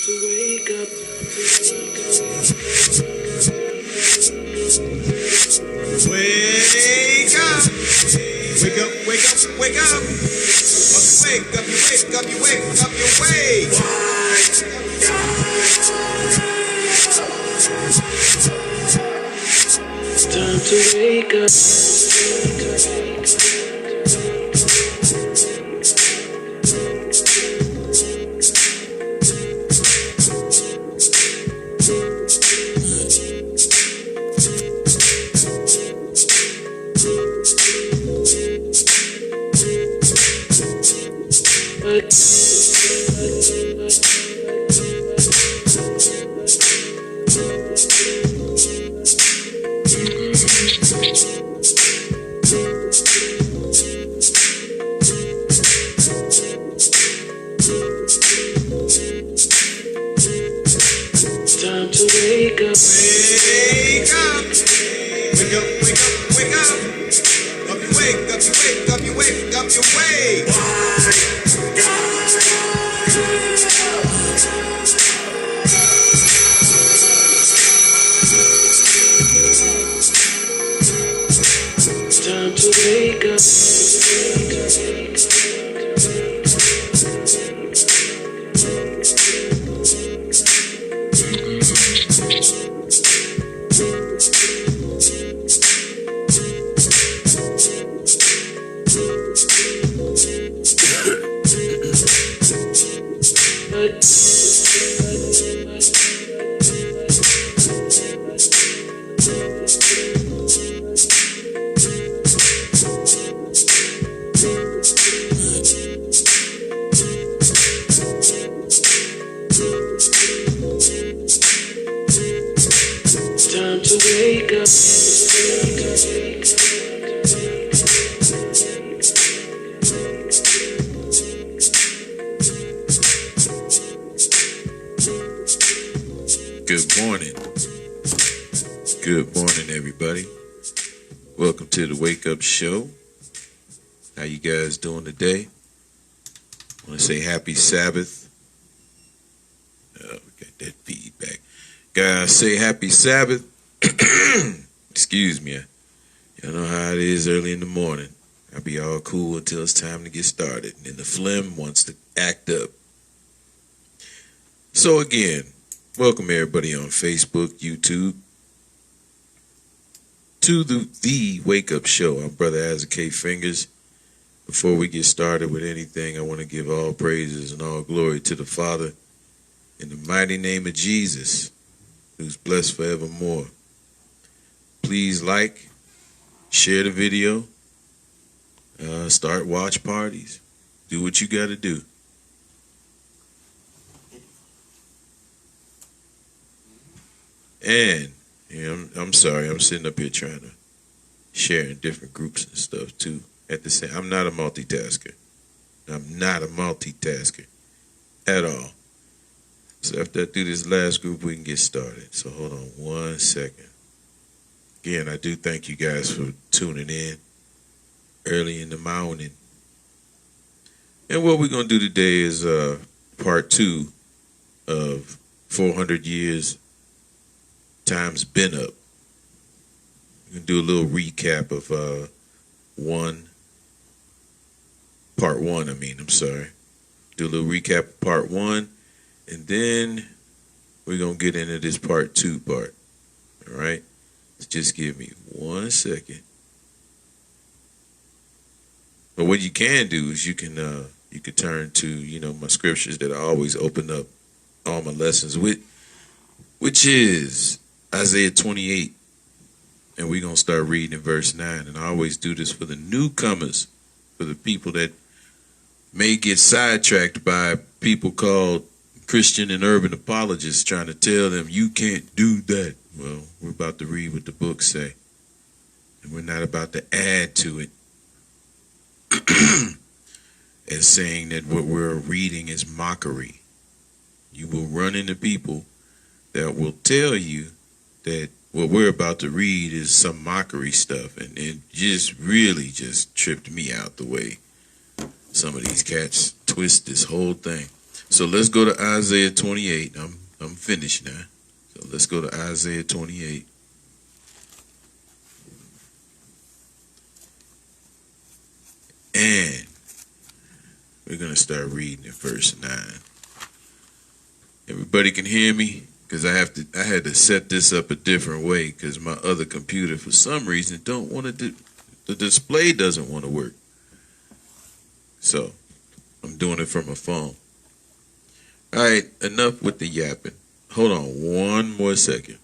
to wake up. Wake up. Wake up, wake up, wake up. Wake up, you wake up, you wake up, you wake. It's time to wake up. Time to wake up. Wake up. Wake up, wake up, wake up. Up you wake up, you wake up, you wake up, you wake. Time to wake up. Time to wake up. Good morning. Good morning, everybody. Welcome to the Wake Up Show. How you guys doing today? I want to say happy Sabbath. We got that feedback. Guys, say happy Sabbath. Excuse me. Y'all know how it is early in the morning. I'll be all cool until it's time to get started. And then the phlegm wants to act up. So again, welcome everybody on Facebook, YouTube, to the Wake Up Show. I'm Brother Isaac K. Fingers. Before we get started with anything, I want to give all praises and all glory to the Father in the mighty name of Jesus, who's blessed forevermore. Please like, share the video, start watch parties, do what you got to do. And I'm sorry, I'm sitting up here trying to share in different groups and stuff too. At the same, I'm not a multitasker. I'm not a multitasker at all. So after I do this last group, we can get started. So hold on 1 second. Again, I do thank you guys for tuning in early in the morning. And what we're going to do today is part 2 of 400 years times been up. We're going to do a little recap of part 1, I'm sorry. Do a little recap of part 1. And then we're going to get into this part 2 part. All right? Just give me 1 second. But what you can do is you can turn to, my scriptures that I always open up all my lessons with, which is Isaiah 28. And we're going to start reading in verse 9. And I always do this for the newcomers, for the people that may get sidetracked by people called Christian and urban apologists trying to tell them you can't do that. Well, we're about to read what the books say. And we're not about to add to it and saying that what we're reading is mockery. You will run into people that will tell you that what we're about to read is some mockery stuff. And it just really just tripped me out the way some of these cats twist this whole thing. So let's go to Isaiah 28. I'm finished now. So let's go to Isaiah 28. And we're going to start reading in verse 9. Everybody can hear me? Because I had to set this up a different way because my other computer, for some reason, don't want to the display doesn't want to work. So I'm doing it from a phone. All right, enough with the yapping. Hold on one more second.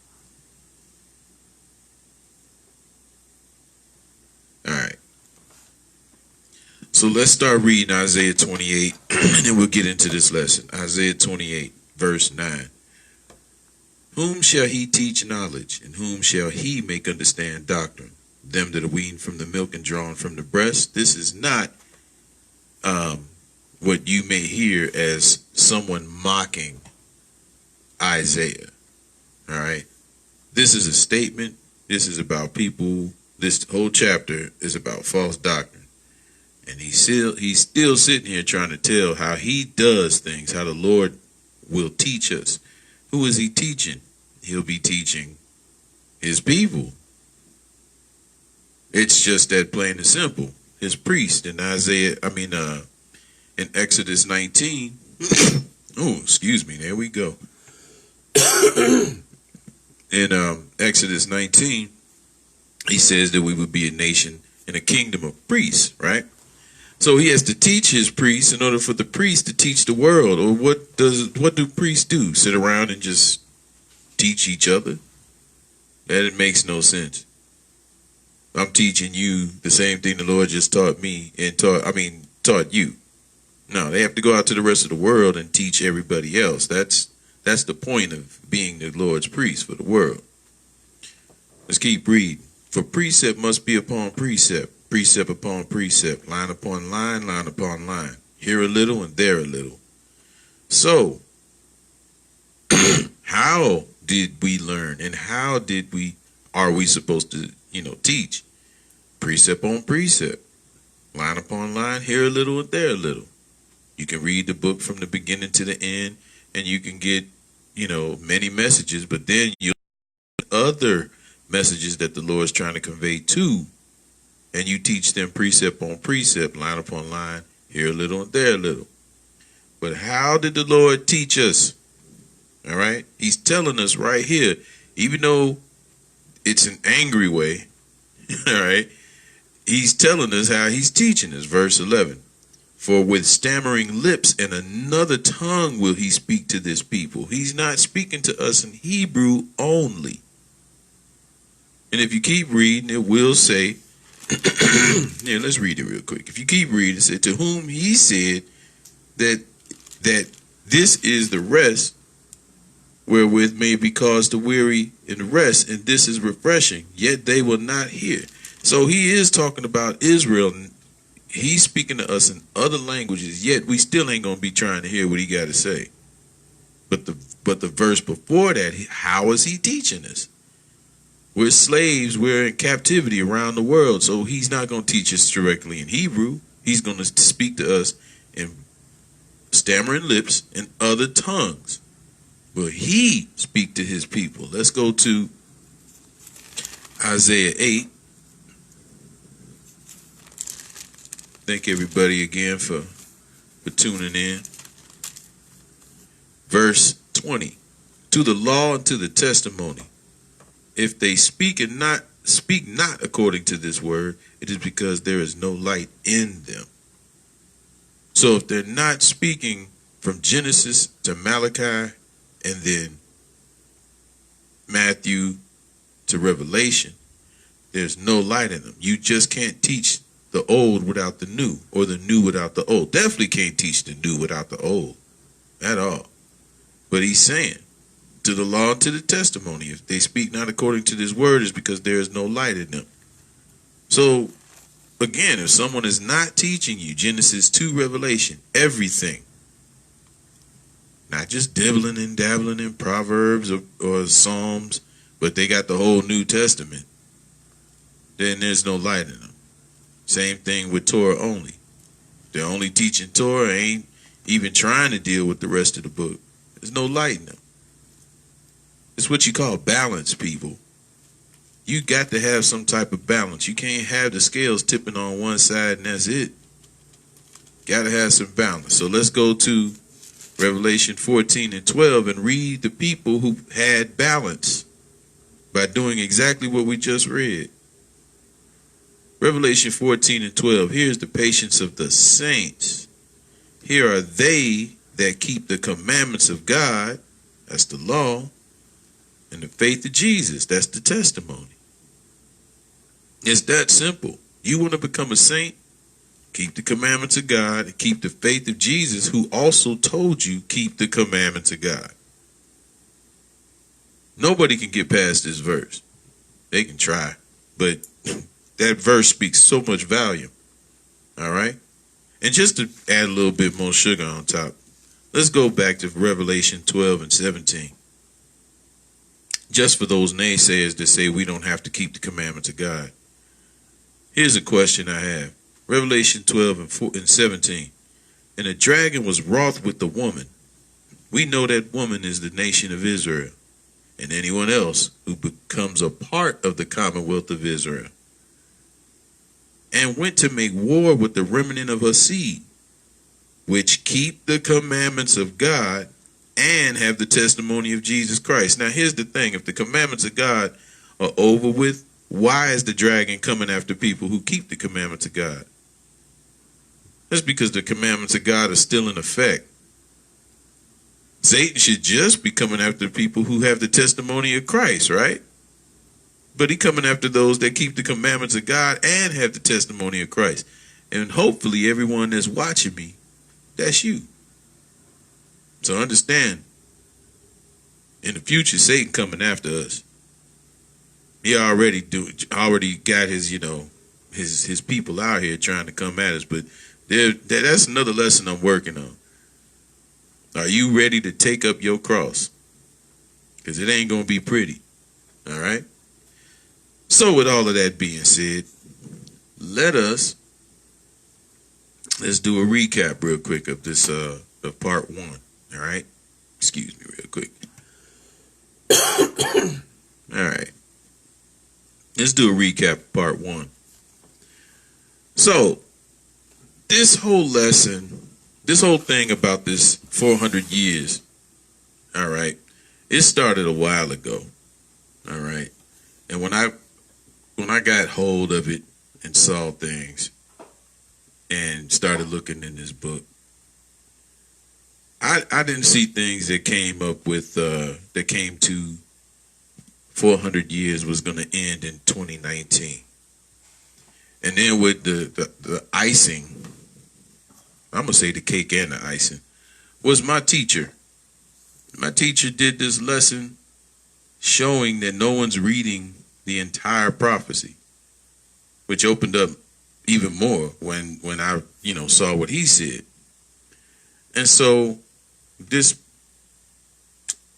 All right. So let's start reading Isaiah 28, and then we'll get into this lesson. Isaiah 28, verse 9. Whom shall he teach knowledge, and whom shall he make understand doctrine? Them that are weaned from the milk and drawn from the breast. This is not what you may hear as someone mocking Isaiah. All right. This is a statement. This is about people. This whole chapter is about false doctrine. And he's still sitting here trying to tell how he does things, how the Lord will teach us. Who is he teaching? He'll be teaching his people. It's just that plain and simple. His priest in in Exodus 19. Oh, excuse me. There we go. In Exodus 19, he says that we would be a nation and a kingdom of priests, right? So he has to teach his priests in order for the priests to teach the world. Or what do priests do? Sit around and just teach each other? That it makes no sense. I'm teaching you the same thing the Lord just taught me and taught you. No, they have to go out to the rest of the world and teach everybody else. That's the point of being the Lord's priest for the world. Let's keep reading. For precept must be upon precept, precept upon precept, line upon line, line upon line. Here a little and there a little. So, how did we learn and how are we supposed to, teach? Precept on precept, line upon line, here a little and there a little. You can read the book from the beginning to the end and you can get, many messages, but then you other messages that the Lord is trying to convey to, and you teach them precept on precept, line upon line, here a little and there a little. But how did the Lord teach us? All right. He's telling us right here, even though it's an angry way, all right, he's telling us how he's teaching us. Verse 11. For with stammering lips and another tongue will he speak to this people. He's not speaking to us in Hebrew only. And if you keep reading, it will say, yeah, let's read it real quick. If you keep reading, it said, to whom he said that this is the rest wherewith may be caused to weary and rest, and this is refreshing, yet they will not hear. So he is talking about Israel. He's speaking to us in other languages, yet we still ain't going to be trying to hear what he got to say. But the verse before that, how is he teaching us? We're slaves. We're in captivity around the world. So he's not going to teach us directly in Hebrew. He's going to speak to us in stammering lips and other tongues. Will he speak to his people? Let's go to Isaiah 8. Thank everybody again for tuning in. Verse 20. To the law and to the testimony. If they speak not according to this word, it is because there is no light in them. So if they're not speaking from Genesis to Malachi and then Matthew to Revelation, there's no light in them. You just can't teach the old without the new, or the new without the old. Definitely can't teach the new without the old at all. But he's saying, to the law and to the testimony, if they speak not according to this word, is because there is no light in them. So, again, if someone is not teaching you Genesis to Revelation, everything, not just dibbling and dabbling in Proverbs or Psalms, but they got the whole New Testament, then there's no light in them. Same thing with Torah only. They're only teaching Torah, ain't even trying to deal with the rest of the book. There's no light in them. It's what you call balance, people. You got to have some type of balance. You can't have the scales tipping on one side and that's it. Got to have some balance. So let's go to Revelation 14 and 12 and read the people who had balance by doing exactly what we just read. Revelation 14 and 12. Here's the patience of the saints. Here are they that keep the commandments of God. That's the law. And the faith of Jesus. That's the testimony. It's that simple. You want to become a saint? Keep the commandments of God and keep the faith of Jesus, who also told you keep the commandments of God. Nobody can get past this verse. They can try, but that verse speaks so much volume. All right? And just to add a little bit more sugar on top, let's go back to Revelation 12 and 17. Just for those naysayers that say we don't have to keep the commandments of God. Here's a question I have. Revelation 12 and 17. And the dragon was wroth with the woman. We know that woman is the nation of Israel. And anyone else who becomes a part of the commonwealth of Israel. And went to make war with the remnant of her seed, which keep the commandments of God and have the testimony of Jesus Christ. Now here's the thing. If the commandments of God are over with, why is the dragon coming after people who keep the commandments of God? That's because the commandments of God are still in effect. Satan should just be coming after people who have the testimony of Christ, right? But he coming after those that keep the commandments of God and have the testimony of Christ. And hopefully everyone that's watching me, that's you. So understand, in the future, Satan coming after us. He already got his, his people out here trying to come at us. But that's another lesson I'm working on. Are you ready to take up your cross? Because it ain't going to be pretty. All right? So with all of that being said, let's do a recap real quick of this, of part 1. All right? Excuse me real quick. All right. Let's do a recap of part 1. So, this whole lesson, this whole thing about this 400 years, all right, it started a while ago, all right? And when I got hold of it and saw things and started looking in this book, I didn't see things that came up with, that came to 400 years was going to end in 2019. And then with the icing, I'm going to say the cake and the icing, was my teacher. My teacher did this lesson showing that no one's reading the entire prophecy, which opened up even more when I, saw what he said. And so this,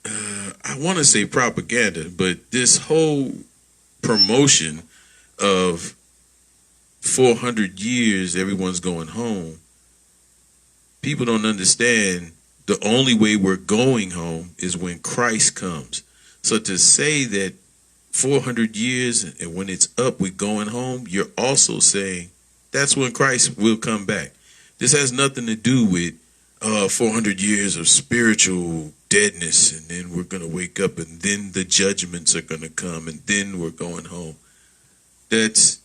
I want to say propaganda, but this whole promotion of 400 years, everyone's going home. People don't understand the only way we're going home is when Christ comes. So to say that 400 years and when it's up, we're going home, you're also saying that's when Christ will come back. This has nothing to do with 400 years of spiritual deadness, and then we're going to wake up, and then the judgments are going to come, and then we're going home. That's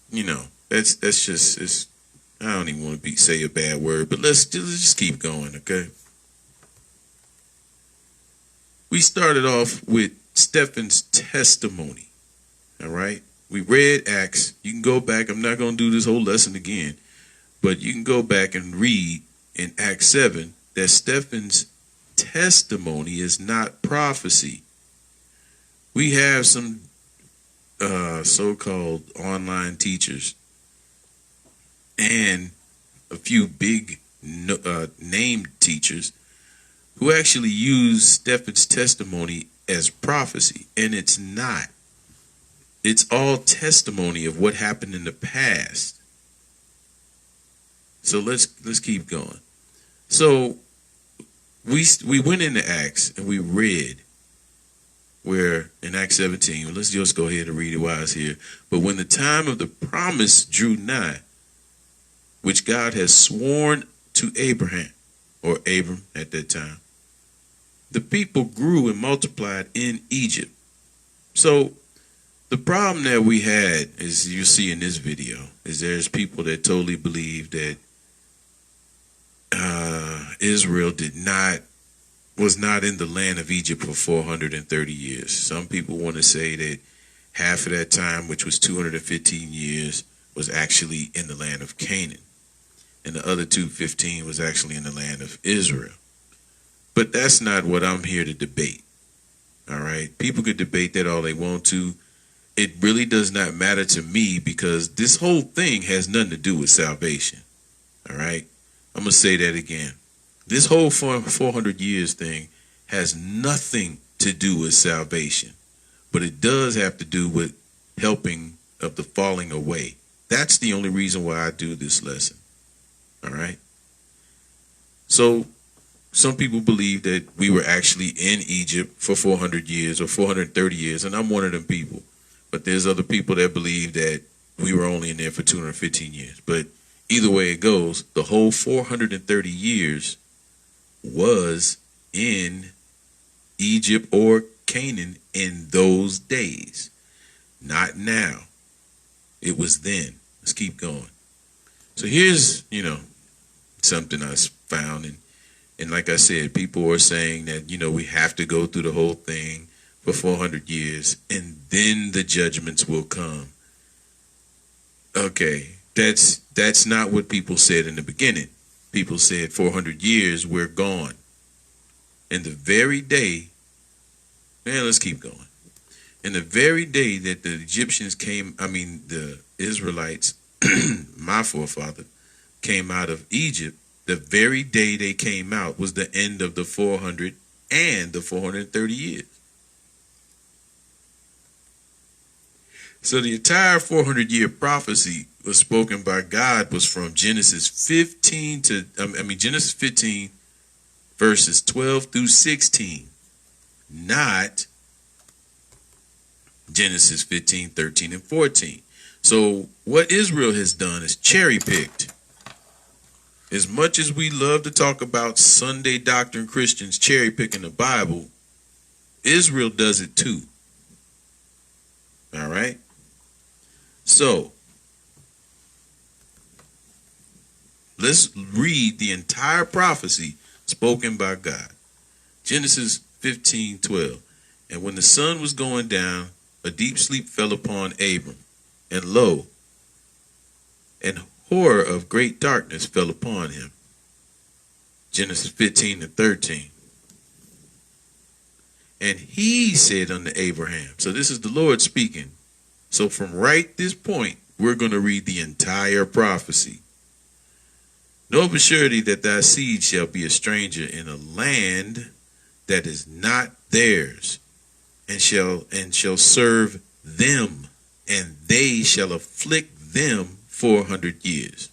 just, I don't even want to say a bad word, but let's just keep going, okay? We started off with Stephen's testimony, all right? We read Acts. You can go back. I'm not going to do this whole lesson again, but you can go back and read in Acts 7 that Stephen's testimony is not prophecy. We have some so-called online teachers and a few big named teachers who actually use Stephen's testimony as prophecy, and it's not. It's all testimony of what happened in the past. So let's keep going. So we went into Acts and we read where in Acts 17, let's just go ahead and read it while it's here. But when the time of the promise drew nigh, which God has sworn to Abraham, or Abram at that time, the people grew and multiplied in Egypt. So the problem that we had, is you see in this video, is there's people that totally believe that Israel was not in the land of Egypt for 430 years. Some people want to say that half of that time, which was 215 years, was actually in the land of Canaan, and the other 215 was actually in the land of Israel. But that's not what I'm here to debate. All right, people could debate that all they want to. It really does not matter to me, because this whole thing has nothing to do with salvation. All right, I'm gonna say that again. This whole 400 years thing has nothing to do with salvation, but it does have to do with helping of the falling away. That's the only reason why I do this lesson. All right. So some people believe that we were actually in Egypt for 400 years or 430 years, and I'm one of them people. But there's other people that believe that we were only in there for 215 years. But either way it goes, the whole 430 years was in Egypt or Canaan in those days. Not now. It was then. Let's keep going. So here's, something I found. And like I said, people are saying that, we have to go through the whole thing for 400 years and then the judgments will come. Okay, that's not what people said in the beginning. People said 400 years, we're gone. And the very day, let's keep going. And the very day that the Egyptians the Israelites, my forefather, came out of Egypt, the very day they came out was the end of the 400 and the 430 years. So the entire 400-year prophecy was spoken by God was from Genesis 15 verses 12 through 16, not Genesis 15, 13, and 14. So what Israel has done is cherry-picked. As much as we love to talk about Sunday doctrine Christians cherry-picking the Bible, Israel does it too. All right? So, let's read the entire prophecy spoken by God. Genesis 15:12. And when the sun was going down, a deep sleep fell upon Abram, and lo, an horror of great darkness fell upon him. Genesis 15:13. And he said unto Abraham, so this is the Lord speaking. So from right this point, we're going to read the entire prophecy. Know of a surety that thy seed shall be a stranger in a land that is not theirs, and shall serve them, and they shall afflict them 400 years.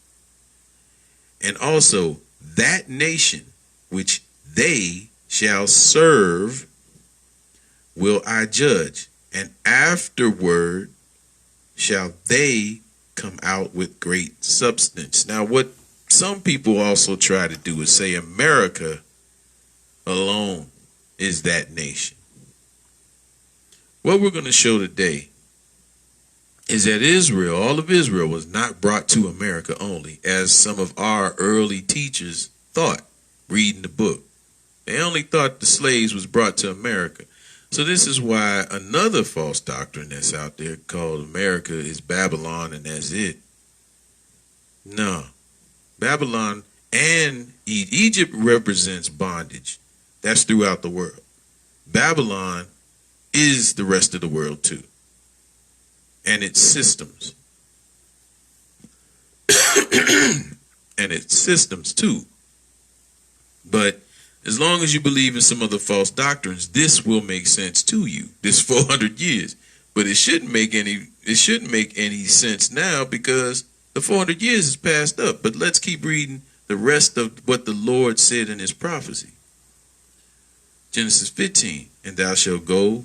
And also that nation which they shall serve will I judge, and afterward shall they come out with great substance. Now, what some people also try to do is say America alone is that nation. What we're going to show today is that Israel, all of Israel, was not brought to America only, as some of our early teachers thought, reading the book. They only thought the slaves was brought to America. So this is why another false doctrine that's out there called America is Babylon and that's it. No. Babylon and Egypt represents bondage. That's throughout the world. Babylon is the rest of the world too. And its systems. And its systems too. But as long as you believe in some other false doctrines, this will make sense to you. This 400 years. But it shouldn't make any sense now because the 400 years is passed up. But let's keep reading the rest of what the Lord said in his prophecy. Genesis 15, and thou shalt go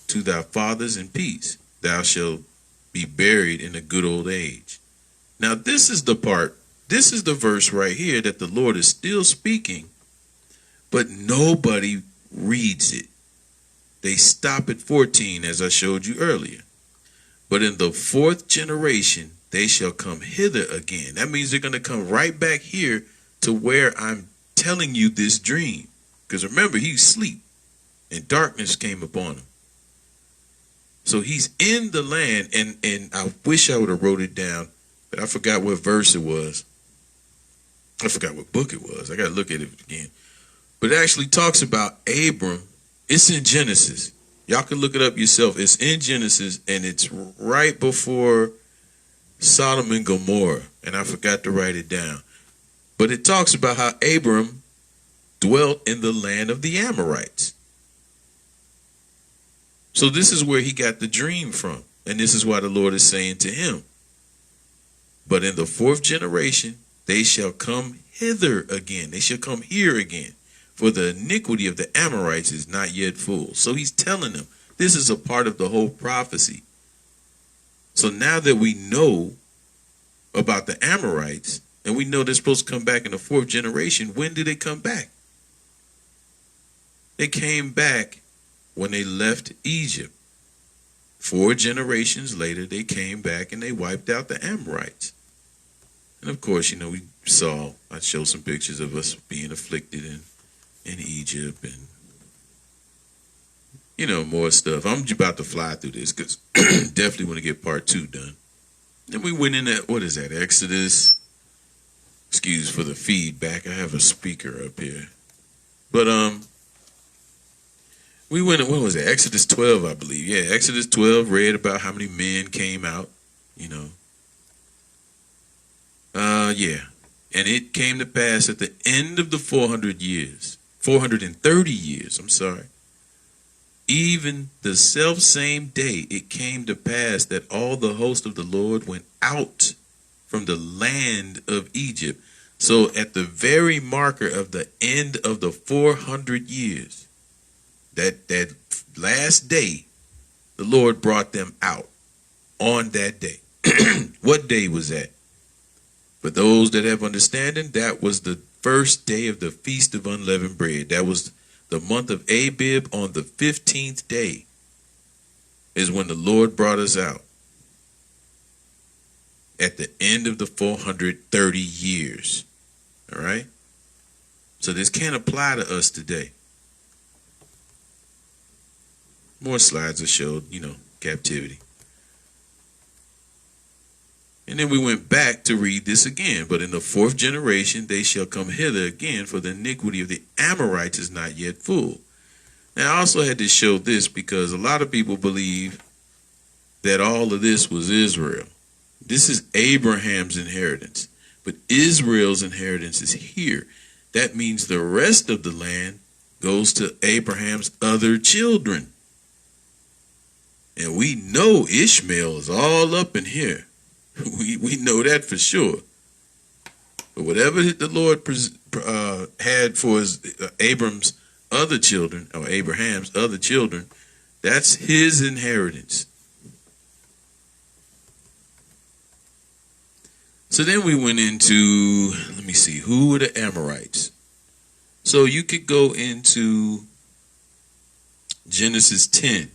to thy fathers in peace. Thou shalt be buried in a good old age. Now this is the part, this is the verse right here that the Lord is still speaking, but nobody reads it. They stop at 14, as I showed you earlier. But in the fourth generation, they shall come hither again. That means they're going to come right back here to where I'm telling you this dream. Because remember, he's asleep and darkness came upon him. So he's in the land, and I wish I would have wrote it down, but I forgot what verse it was. I forgot what book it was. I got to look at it again. But it actually talks about Abram. It's in Genesis. Y'all can look it up yourself. It's in Genesis, and it's right before Sodom and Gomorrah. And I forgot to write it down. But it talks about how Abram dwelt in the land of the Amorites. So this is where he got the dream from. And this is why the Lord is saying to him, but in the fourth generation, they shall come hither again. They shall come here again. For the iniquity of the Amorites is not yet full. So he's telling them this is a part of the whole prophecy. So now that we know about the Amorites, and we know they're supposed to come back in the fourth generation, when did they come back? They came back when they left Egypt. 4 generations later, they came back and they wiped out the Amorites. And of course, you know, I showed some pictures of us being afflicted in Egypt, and you know, more stuff. I'm about to fly through this because definitely want to get part 2 done. Then we went in at, what is that, Exodus? Excuse for the feedback. I have a speaker up here. But we went, what was it, Exodus 12, I believe. Yeah, Exodus 12, read about how many men came out, you know. Yeah. And it came to pass at the end of the 430 years, I'm sorry. Even the selfsame day it came to pass that all the host of the Lord went out from the land of Egypt. So at the very marker of the end of the 400 years, that last day, the Lord brought them out on that day. What day was that? For those that have understanding, that was the first day of the Feast of Unleavened Bread. That was the month of Abib. On the 15th day is when the Lord brought us out. At the end of the 430 years. All right? So this can't apply to us today. More slides that showed, you know, captivity. And then we went back to read this again. But in the fourth generation, they shall come hither again, for the iniquity of the Amorites is not yet full. Now, I also had to show this because a lot of people believe that all of this was Israel. This is Abraham's inheritance. But Israel's inheritance is here. That means the rest of the land goes to Abraham's other children. And we know Ishmael is all up in here. We know that for sure. But whatever the Lord had for his, Abraham's other children, or Abraham's other children, that's his inheritance. So then we went into, let me see, who were the Amorites? So you could go into Genesis 10.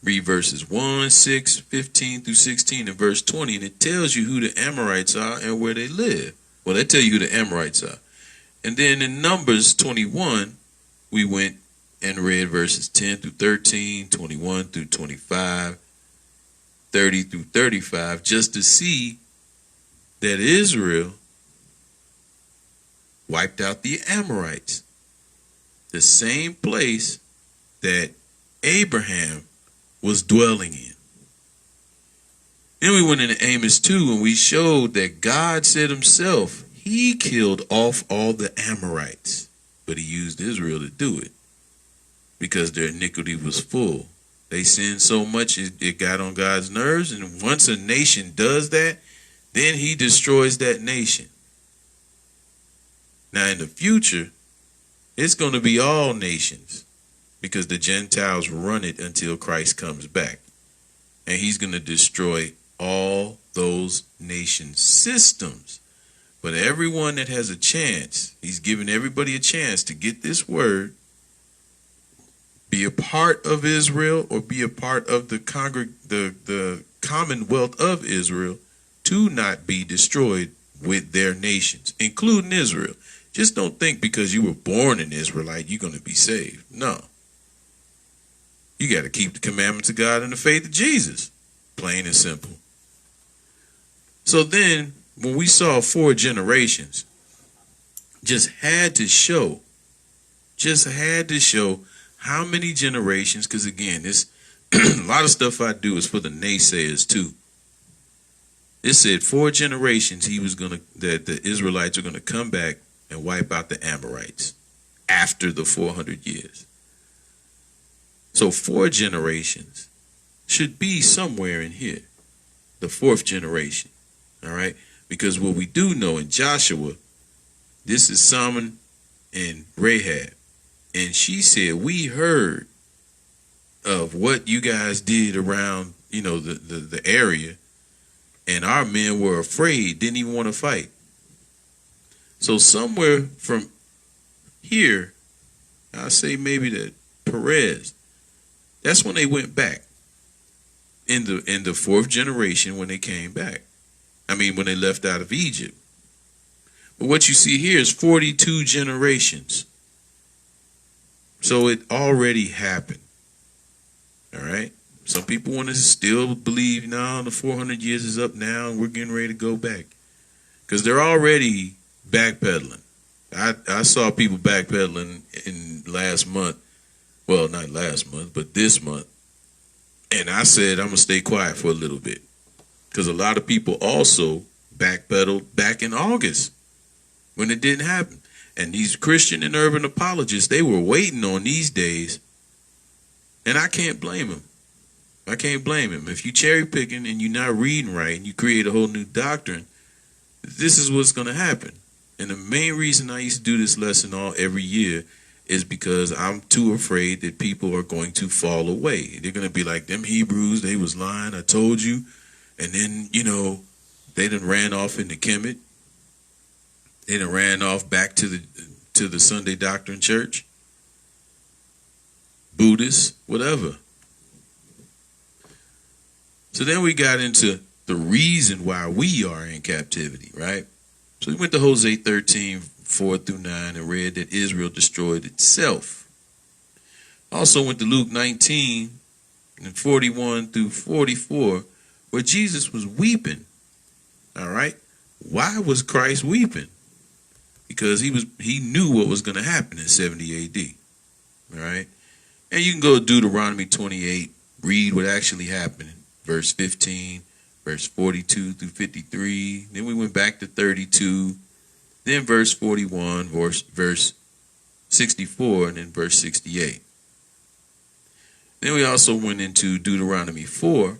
Read verses 1, 6, 15 through 16, and verse 20, and it tells you who the Amorites are and where they live. Well, they tell you who the Amorites are. And then in Numbers 21, we went and read verses 10 through 13, 21 through 25, 30 through 35, just to see that Israel wiped out the Amorites. The same place that Abraham was dwelling in. Then we went into Amos 2 and we showed that God said himself, he killed off all the Amorites, but he used Israel to do it because their iniquity was full. They sinned so much it got on God's nerves, and once a nation does that, then he destroys that nation. Now, in the future, it's going to be all nations because the Gentiles run it until Christ comes back. And he's going to destroy all those nation systems. But everyone that has a chance, he's giving everybody a chance to get this word, be a part of Israel or be a part of the commonwealth of Israel, to not be destroyed with their nations, including Israel. Just don't think because you were born an Israelite, you're going to be saved. No. You got to keep the commandments of God and the faith of Jesus. Plain and simple. So then, when we saw 4 generations, just had to show how many generations, because again, this a lot of stuff I do is for the naysayers too. It said 4 generations that the Israelites are gonna come back and wipe out the Amorites after the 400 years. So 4 generations should be somewhere in here, the 4th generation. All right, because what we do know in Joshua, this is Solomon and Rahab, and she said, we heard of what you guys did around, the area, and our men were afraid, didn't even want to fight. So somewhere from here, I'll say maybe that Perez, that's when they went back in the 4th generation when they came back. I mean, when they left out of Egypt. But what you see here is 42 generations. So it already happened. All right. Some people want to still believe, no, the 400 years is up now and we're getting ready to go back. Because they're already backpedaling. I saw people backpedaling in last month. Well, not last month, but this month. And I said, I'm going to stay quiet for a little bit. Because a lot of people also backpedaled back in August when it didn't happen. And these Christian and urban apologists, they were waiting on these days. And I can't blame them. I can't blame him. If you cherry picking and you're not reading right and you create a whole new doctrine, this is what's going to happen. And the main reason I used to do this lesson every year is because I'm too afraid that people are going to fall away. They're going to be like, them Hebrews, they was lying, I told you. And then, they done ran off into Kemet. They done ran off back to the Sunday Doctrine Church. Buddhists, whatever. So then we got into the reason why we are in captivity, right? So we went to Hosea 13, 4-9 and read that Israel destroyed itself. Also went to Luke 19 and 41-44, where Jesus was weeping. All right. Why was Christ weeping? Because he knew what was going to happen in 70 AD. All right. And you can go to Deuteronomy 28, read what actually happened. Verse 15, verse 42-53. Then we went back to 32. Then verse 41, verse 64, and then verse 68. Then we also went into Deuteronomy 4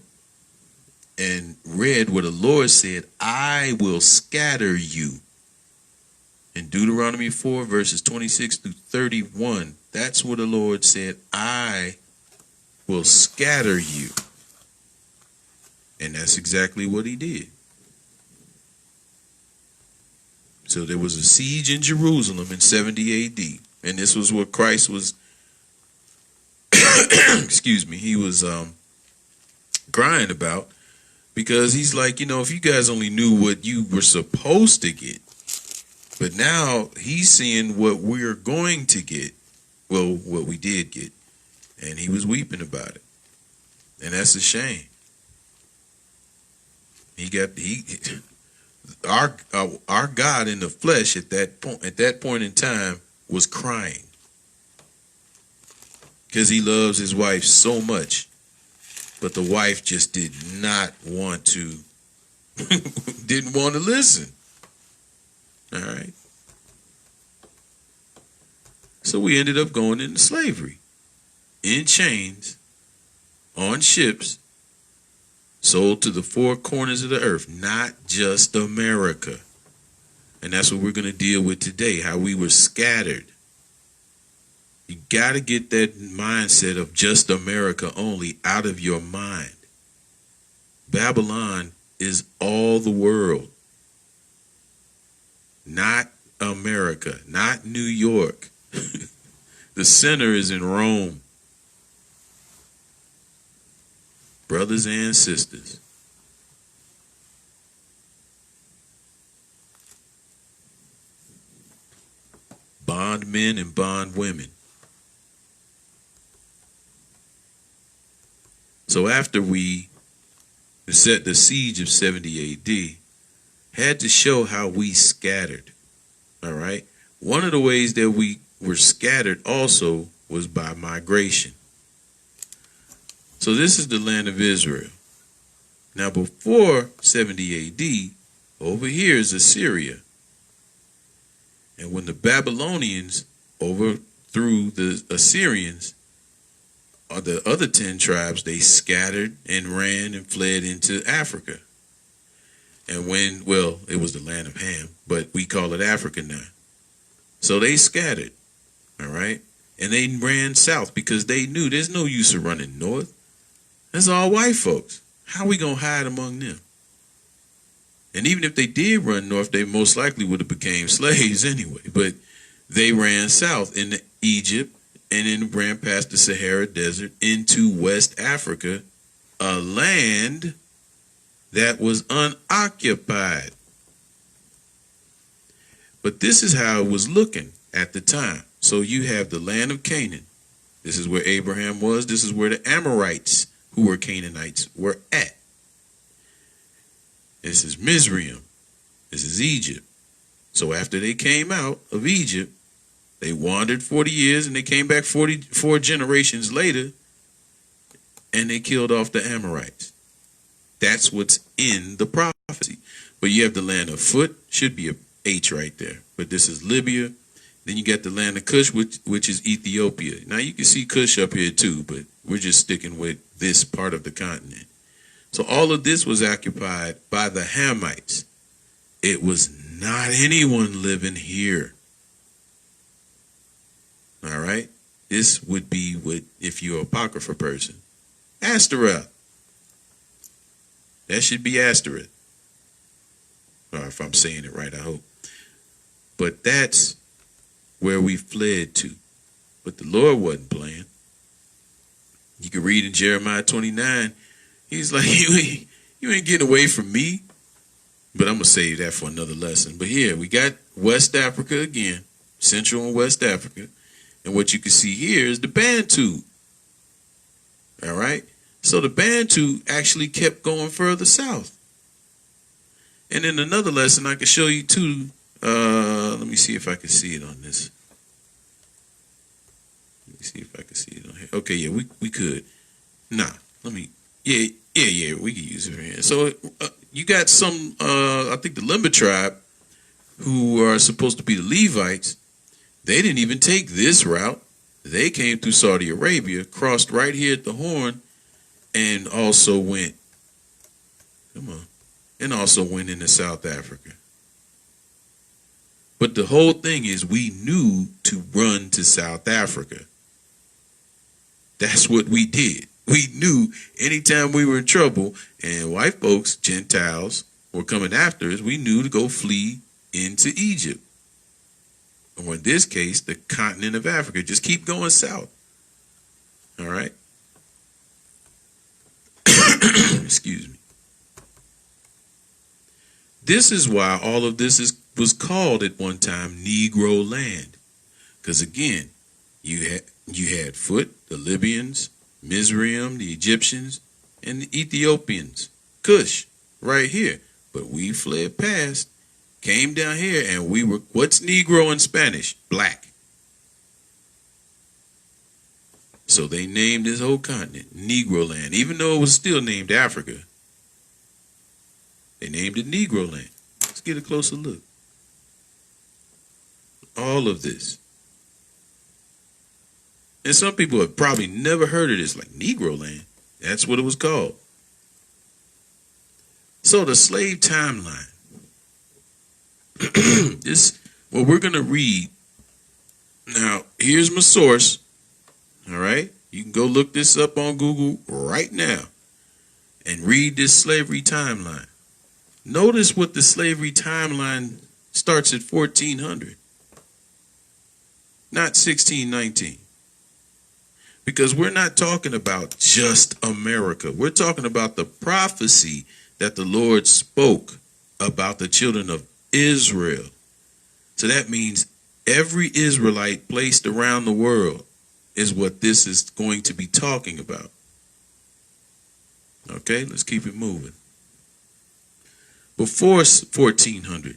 and read where the Lord said, I will scatter you. In Deuteronomy 4, verses 26-31, that's what the Lord said, I will scatter you. And that's exactly what he did. So there was a siege in Jerusalem in 70 AD. And this was what Christ was, he was crying about. Because he's like, if you guys only knew what you were supposed to get. But now he's seeing what we're going to get. Well, what we did get. And he was weeping about it. And that's a shame. Our God in the flesh at that point in time was crying because he loves his wife so much, but the wife just didn't want to listen. All right. So we ended up going into slavery, in chains, on ships, sold to the 4 corners of the earth, not just America. And that's what we're going to deal with today, how we were scattered. You got to get that mindset of just America only out of your mind. Babylon is all the world, not America, not New York. The center is in Rome. Brothers and sisters. Bondmen and bondwomen. So after we set the siege of 70 AD, had to show how we scattered. All right. One of the ways that we were scattered also was by migration. So this is the land of Israel. Now before 70 AD, over here is Assyria. And when the Babylonians overthrew the Assyrians, the other 10 tribes, they scattered and ran and fled into Africa. And it was the land of Ham, but we call it Africa now. So they scattered, all right? And they ran south because they knew there's no use of running north. That's all white folks. How are we going to hide among them? And even if they did run north, they most likely would have became slaves anyway. But they ran south into Egypt and then ran past the Sahara Desert into West Africa, a land that was unoccupied. But this is how it was looking at the time. So you have the land of Canaan. This is where Abraham was. This is where the Amorites, who were Canaanites, were at. This is Mizraim. This is Egypt. So after they came out of Egypt, they wandered 40 years and they came back 44 generations later and they killed off the Amorites. That's what's in the prophecy. But you have the land of Foot, should be a H right there. But this is Libya. Then you got the land of Cush, which is Ethiopia. Now you can see Cush up here too, but we're just sticking with this part of the continent. So all of this was occupied by the Hamites. It was not anyone living here. All right? This would be what, if you're a Apocrypha person, Ashtoreth. That should be Ashtoreth. Or if I'm saying it right, I hope. But that's where we fled to. But the Lord wasn't playing. You can read in Jeremiah 29, he's like, you ain't getting away from me. But I'm going to save that for another lesson. But here, we got West Africa again, Central and West Africa. And what you can see here is the Bantu. All right? So the Bantu actually kept going further south. And in another lesson, I can show you too. Let me see if I can see it on this. Let me see if I can see it on here. Okay, yeah, we could. Nah, yeah, we can use it here. So you got some, I think the Limba tribe, who are supposed to be the Levites, they didn't even take this route. They came through Saudi Arabia, crossed right here at the Horn, and also went into South Africa. But the whole thing is we knew to run to South Africa. That's what we did. We knew anytime we were in trouble and white folks, Gentiles, were coming after us, we knew to go flee into Egypt. Or in this case, the continent of Africa. Just keep going south. All right? Excuse me. This is why all of this was called at one time Negroland. Because again, you had Foot, the Libyans, Mizraim, the Egyptians, and the Ethiopians. Cush, right here. But we fled past, came down here, and we were, what's Negro in Spanish? Black. So they named this whole continent Negroland, even though it was still named Africa. They named it Negroland. Let's get a closer look. All of this. And some people have probably never heard of this, like Negroland. That's what it was called. So the slave timeline. This what we're gonna read. Now, here's my source. All right. You can go look this up on Google right now and read this slavery timeline. Notice what the slavery timeline starts at 1400, not 1619. Because we're not talking about just America. We're talking about the prophecy that the Lord spoke about the children of Israel. So that means every Israelite placed around the world is what this is going to be talking about. Okay, let's keep it moving. Before 1400,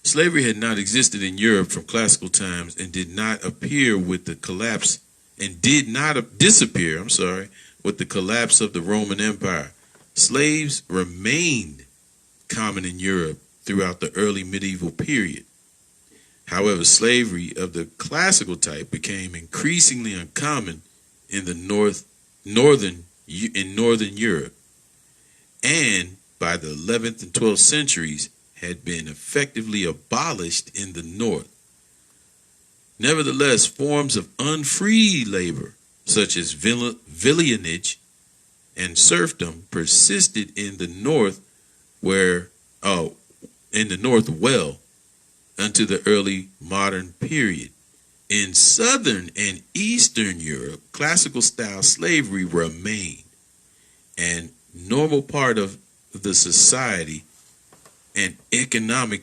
slavery had not existed in Europe from classical times and did not appear with the collapse and did not disappear, with the collapse of the Roman Empire. Slaves remained common in Europe throughout the early medieval period. However, slavery of the classical type became increasingly uncommon in the northern Europe, and by the 11th and 12th centuries had been effectively abolished in the north. Nevertheless, forms of unfree labor, such as villeinage and serfdom, persisted in the north well unto the early modern period. In southern and eastern Europe, classical style slavery remained an normal part of the society and economy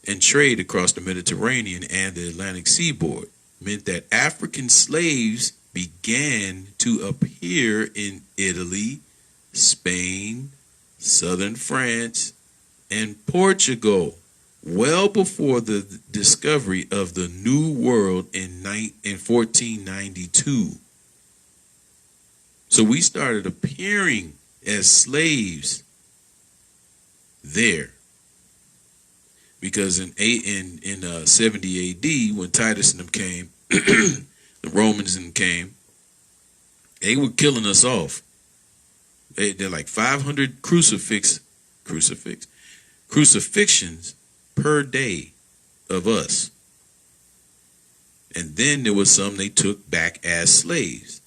and trade across the Mediterranean and the Atlantic seaboard meant that African slaves began to appear in Italy, Spain, southern France, and Portugal well before the discovery of the New World in 1492. So we started appearing as slaves there, because in 70 AD, when Titus and them came, the Romans and them came, they were killing us off. They're like 500 crucifixions per day of us. And then there was some they took back as slaves.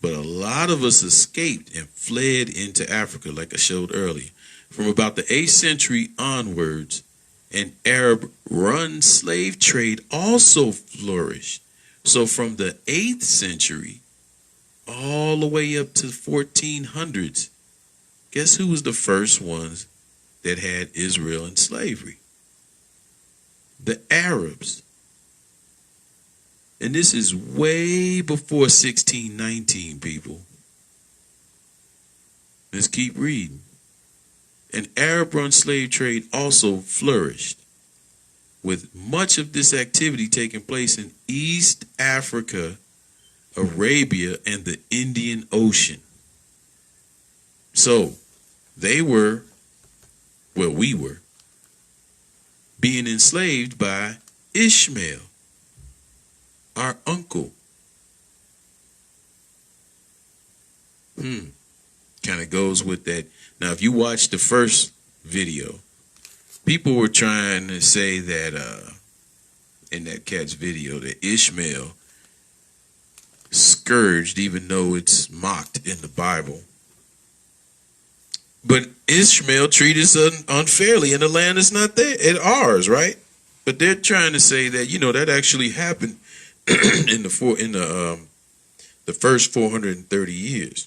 But a lot of us escaped and fled into Africa, like I showed earlier. From about the 8th century onwards, an Arab-run slave trade also flourished. So from the 8th century all the way up to the 1400s, guess who was the first ones that had Israel in slavery? The Arabs. And this is way before 1619, people. Let's keep reading. An Arab-run slave trade also flourished, with much of this activity taking place in East Africa, Arabia, and the Indian Ocean. So we were being enslaved by Ishmael, our uncle. Kind of goes with that. Now, if you watch the first video, people were trying to say that in that cat's video that Ishmael scourged, even though it's mocked in the Bible. But Ishmael treated us unfairly in the land that's not there, it's ours, right? But they're trying to say that, that actually happened in the first 430 years.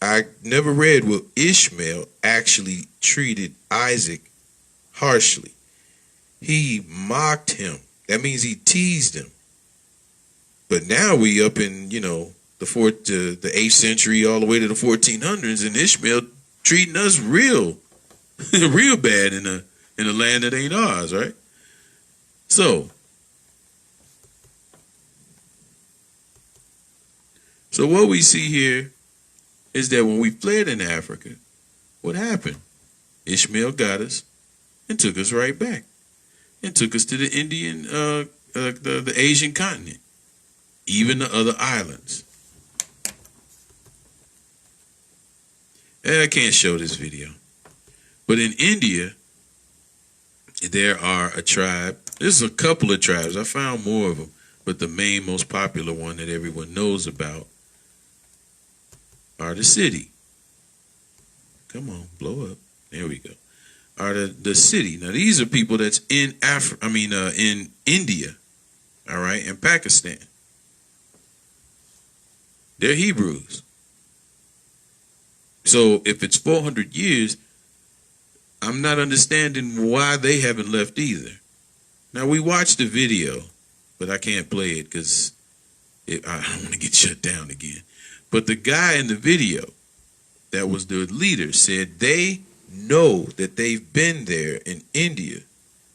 I never read where Ishmael actually treated Isaac harshly. He mocked him. That means he teased him. But now we up in, the 8th century all the way to the 1400s, and Ishmael treating us real bad in a land that ain't ours, right? So what we see here is that when we fled in Africa, what happened? Ishmael got us and took us right back and took us to the Indian, the Asian continent, even the other islands. I can't show this video. But in India, there are a tribe. There's a couple of tribes. I found more of them. But the main, most popular one that everyone knows about are the city. Come on, blow up. There we go. Are the city. Now, these are people that's in in India, all right, and Pakistan. They're Hebrews. So if it's 400 years, I'm not understanding why they haven't left either. Now, we watched the video, but I can't play it because I don't want to get shut down again. But the guy in the video that was the leader said they know that they've been there in India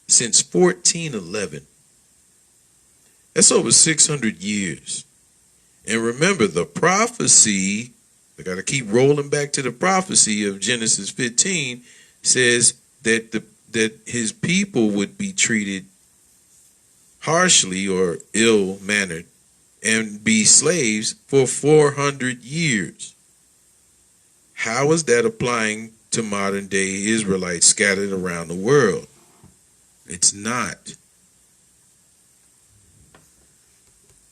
since 1411. That's over 600 years. And remember, the prophecy, I got to keep rolling back to the prophecy of Genesis 15, says that that his people would be treated harshly or ill-mannered and be slaves for 400 years. How is that applying to modern-day Israelites scattered around the world? It's not.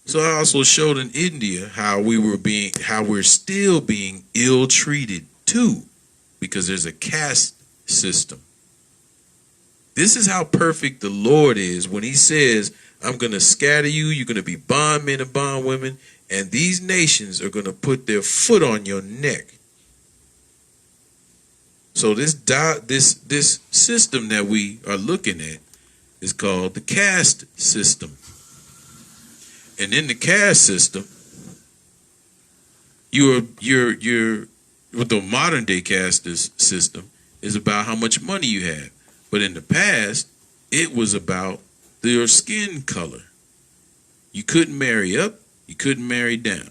So I also showed in India how we're still being ill-treated too, because there's a caste system. This is how perfect the Lord is when he says, I'm going to scatter you, you're going to be bondmen and bondwomen, and these nations are going to put their foot on your neck. So this system that we are looking at is called the caste system. And in the caste system, you're with the modern day caste system is about how much money you have. But in the past, it was about your skin color. You couldn't marry up, you couldn't marry down.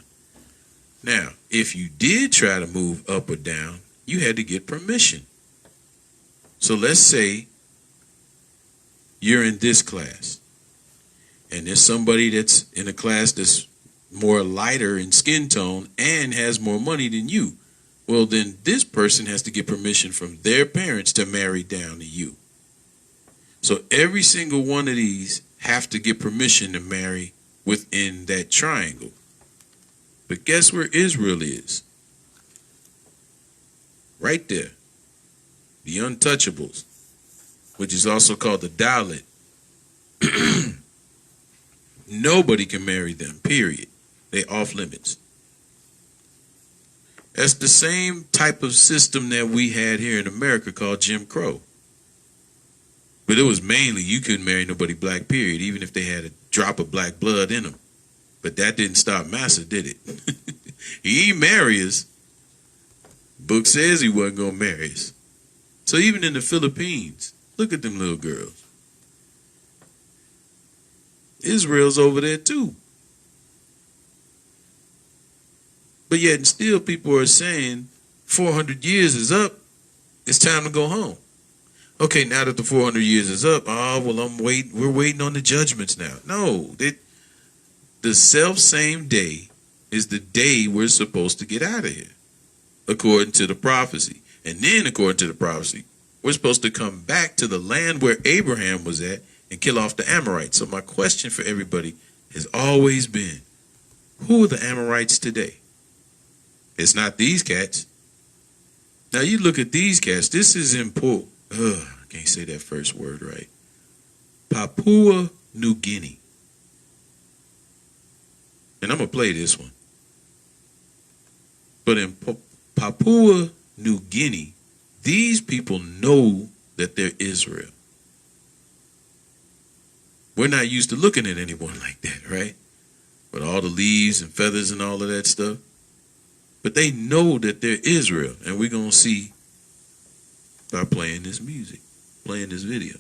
Now, if you did try to move up or down, you had to get permission. So let's say you're in this class, and there's somebody that's in a class that's more lighter in skin tone and has more money than you. Well, then this person has to get permission from their parents to marry down to you. So every single one of these have to get permission to marry within that triangle. But guess where Israel is? Right there. The untouchables, which is also called the Dalit. Nobody can marry them, period. They off limits. That's the same type of system that we had here in America called Jim Crow. But it was mainly you couldn't marry nobody black, period, even if they had a drop of black blood in them. But that didn't stop Massa, did it? He ain't marry us. Book says he wasn't going to marry us. So even in the Philippines, look at them little girls. Israel's over there too. But yet and still people are saying 400 years is up. It's time to go home. Okay, now that the 400 years is up, we're waiting on the judgments now. No, the self-same day is the day we're supposed to get out of here, according to the prophecy. And then, according to the prophecy, we're supposed to come back to the land where Abraham was at and kill off the Amorites. So my question for everybody has always been, who are the Amorites today? It's not these cats. Now you look at these cats. This is important. I can't say that first word right. Papua New Guinea. And I'm going to play this one. But in Papua New Guinea, these people know that they're Israel. We're not used to looking at anyone like that, right? With all the leaves and feathers and all of that stuff. But they know that they're Israel. And we're going to see by playing this music, playing this video.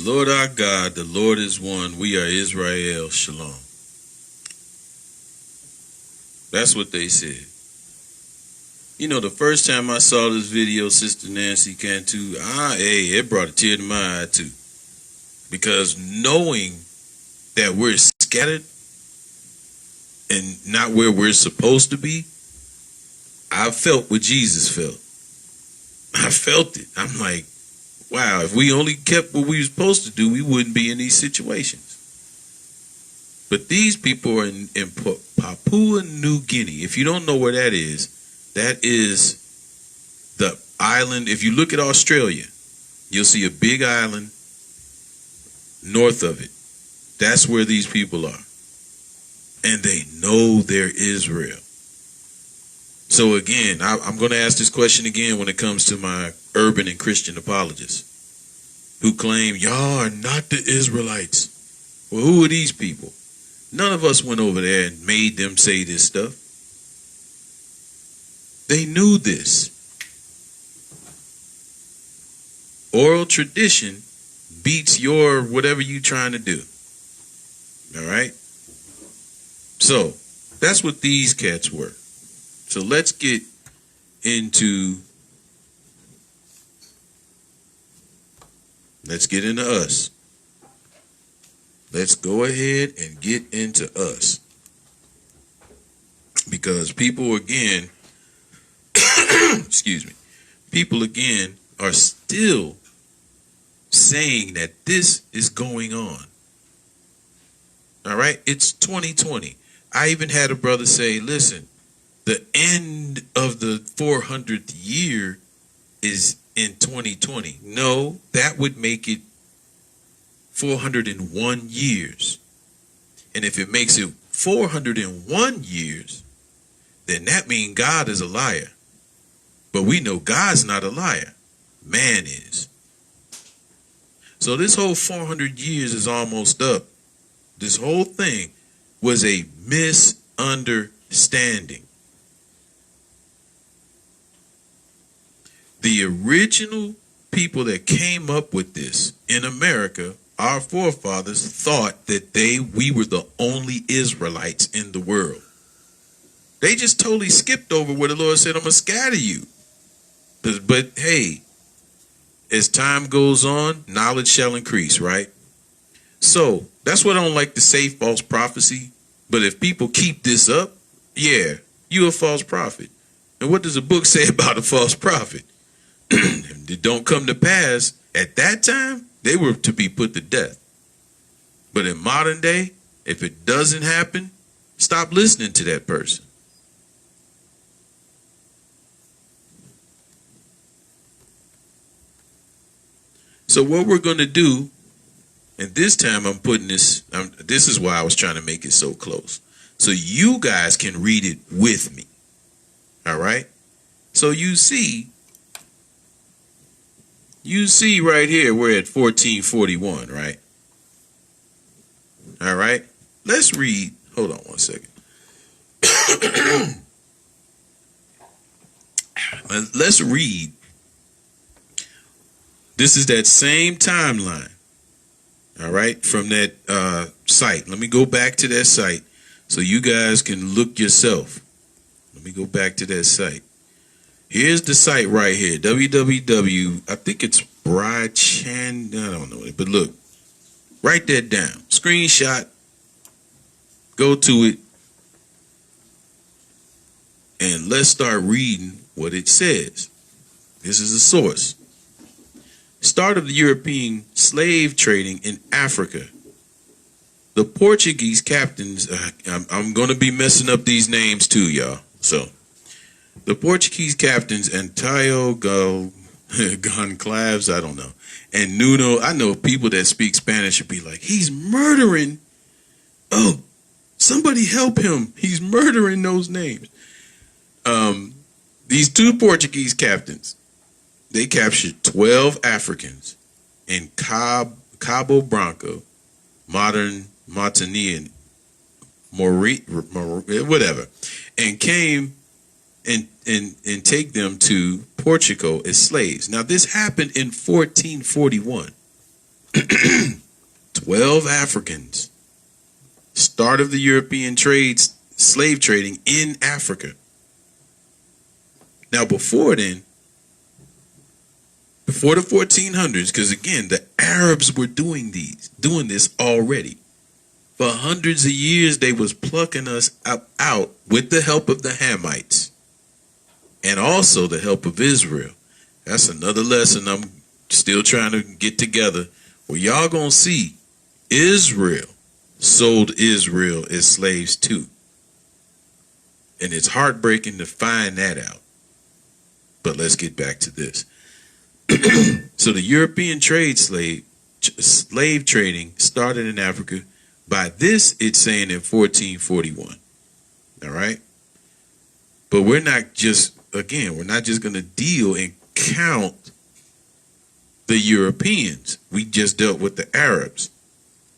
Lord our God, the Lord is one. We are Israel. Shalom. That's what they said. You know, the first time I saw this video, Sister Nancy Cantu, it brought a tear to my eye too. Because knowing that we're scattered and not where we're supposed to be, I felt what Jesus felt. I felt it. I'm like, wow, if we only kept what we were supposed to do, we wouldn't be in these situations. But these people are in Papua New Guinea. If you don't know where that is the island. If you look at Australia, you'll see a big island north of it. That's where these people are. And they know they're Israel. So again, I'm going to ask this question again when it comes to my urban and Christian apologists who claim y'all are not the Israelites. Well, who are these people? None of us went over there and made them say this stuff. They knew this. Oral tradition beats your whatever you trying to do. All right? So, that's what these cats were. So let's get into us. Let's go ahead and get into us. Because people again, people again are still saying that this is going on. All right? It's 2020. I even had a brother say, listen, the end of the 400th year is in 2020. No, that would make it 401 years. And if it makes it 401 years, then that means God is a liar. But we know God's not a liar. Man is. So this whole 400 years is almost up. This whole thing was a misunderstanding. The original people that came up with this in America, our forefathers, thought that we were the only Israelites in the world. They just totally skipped over where the Lord said, I'm going to scatter you. But hey, as time goes on, knowledge shall increase, right? So that's what I don't like to say, false prophecy. But if people keep this up, yeah, you're a false prophet. And what does the book say about a false prophet? If it don't come to pass, at that time, they were to be put to death. But in modern day, if it doesn't happen, stop listening to that person. So what we're going to do, and this time I'm putting this is why I was trying to make it so close. So you guys can read it with me. All right? So you see right here, we're at 1441, right? All right. Let's read. Hold on one second. Let's read. This is that same timeline. All right. From that site. Let me go back to that site so you guys can look yourself. Let me go back to that site. Here's the site right here, www. I think it's Bride Chan. I don't know it, but look, write that down. Screenshot. Go to it, and let's start reading what it says. This is the source. Start of the European slave trading in Africa. The Portuguese captains. I'm going to be messing up these names too, y'all. So. The Portuguese captains Antio Goncalves, I don't know, and Nuno. I know people that speak Spanish would be like, he's murdering. Oh, somebody help him. He's murdering those names. These two Portuguese captains, they captured 12 Africans in Cabo Branco, modern Martinique, whatever, and came and take them to Portugal as slaves. Now, this happened in 1441. 12 Africans. Start of the European slave trading in Africa. Now, before then, before the 1400s, because again, the Arabs were doing this already. For hundreds of years, they was plucking us out with the help of the Hamites and also the help of Israel. That's another lesson I'm still trying to get together. Well, y'all gonna see Israel sold Israel as slaves too. And it's heartbreaking to find that out. But let's get back to this. So the European slave trading started in Africa. By this, it's saying in 1441. All right. But we're not just going to deal and count the Europeans. We just dealt with the Arabs.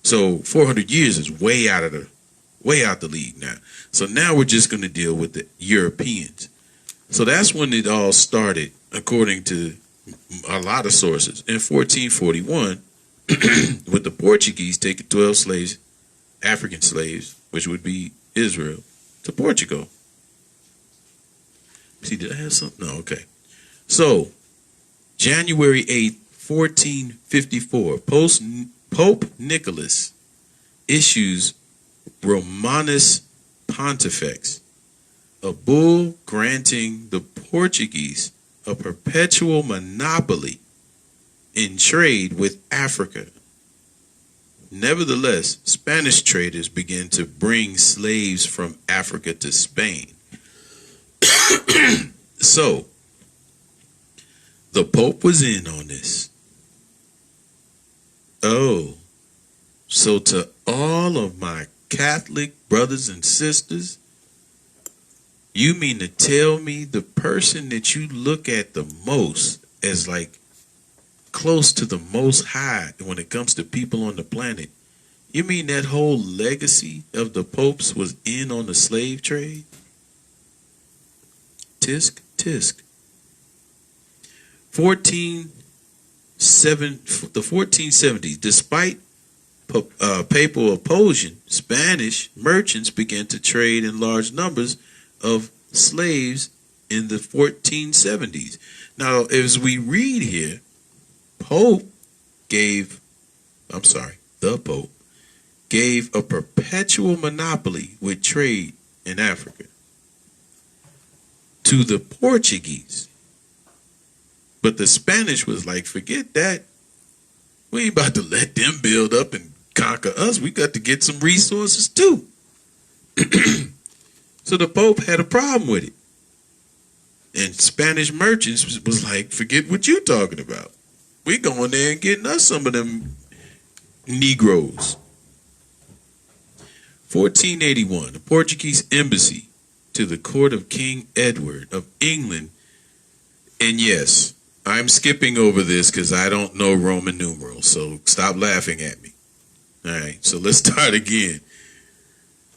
So 400 years is way out the league now. So now we're just going to deal with the Europeans. So that's when it all started, according to a lot of sources, in 1441, with the Portuguese taking 12 slaves, African slaves, which would be Israel, to Portugal. See, did I have something? No, okay. So, January 8th, 1454, Pope Nicholas issues Romanus Pontifex, a bull granting the Portuguese a perpetual monopoly in trade with Africa. Nevertheless, Spanish traders began to bring slaves from Africa to Spain. So, the Pope was in on this. Oh, so to all of my Catholic brothers and sisters, you mean to tell me the person that you look at the most as like close to the most high when it comes to people on the planet, you mean that whole legacy of the popes was in on the slave trade? Tisk, tisk. The 1470s, despite papal opposition, Spanish merchants began to trade in large numbers of slaves in the 1470s. Now, as we read here, the Pope gave a perpetual monopoly with trade in Africa to the Portuguese. But the Spanish was like, forget that. We ain't about to let them build up and conquer us. We got to get some resources too. So the Pope had a problem with it. And Spanish merchants was like, forget what you talking about. We going there and getting us some of them Negroes. 1481, the Portuguese embassy to the court of King Edward of England. And yes, I'm skipping over this because I don't know Roman numerals, so stop laughing at me. All right, so let's start again.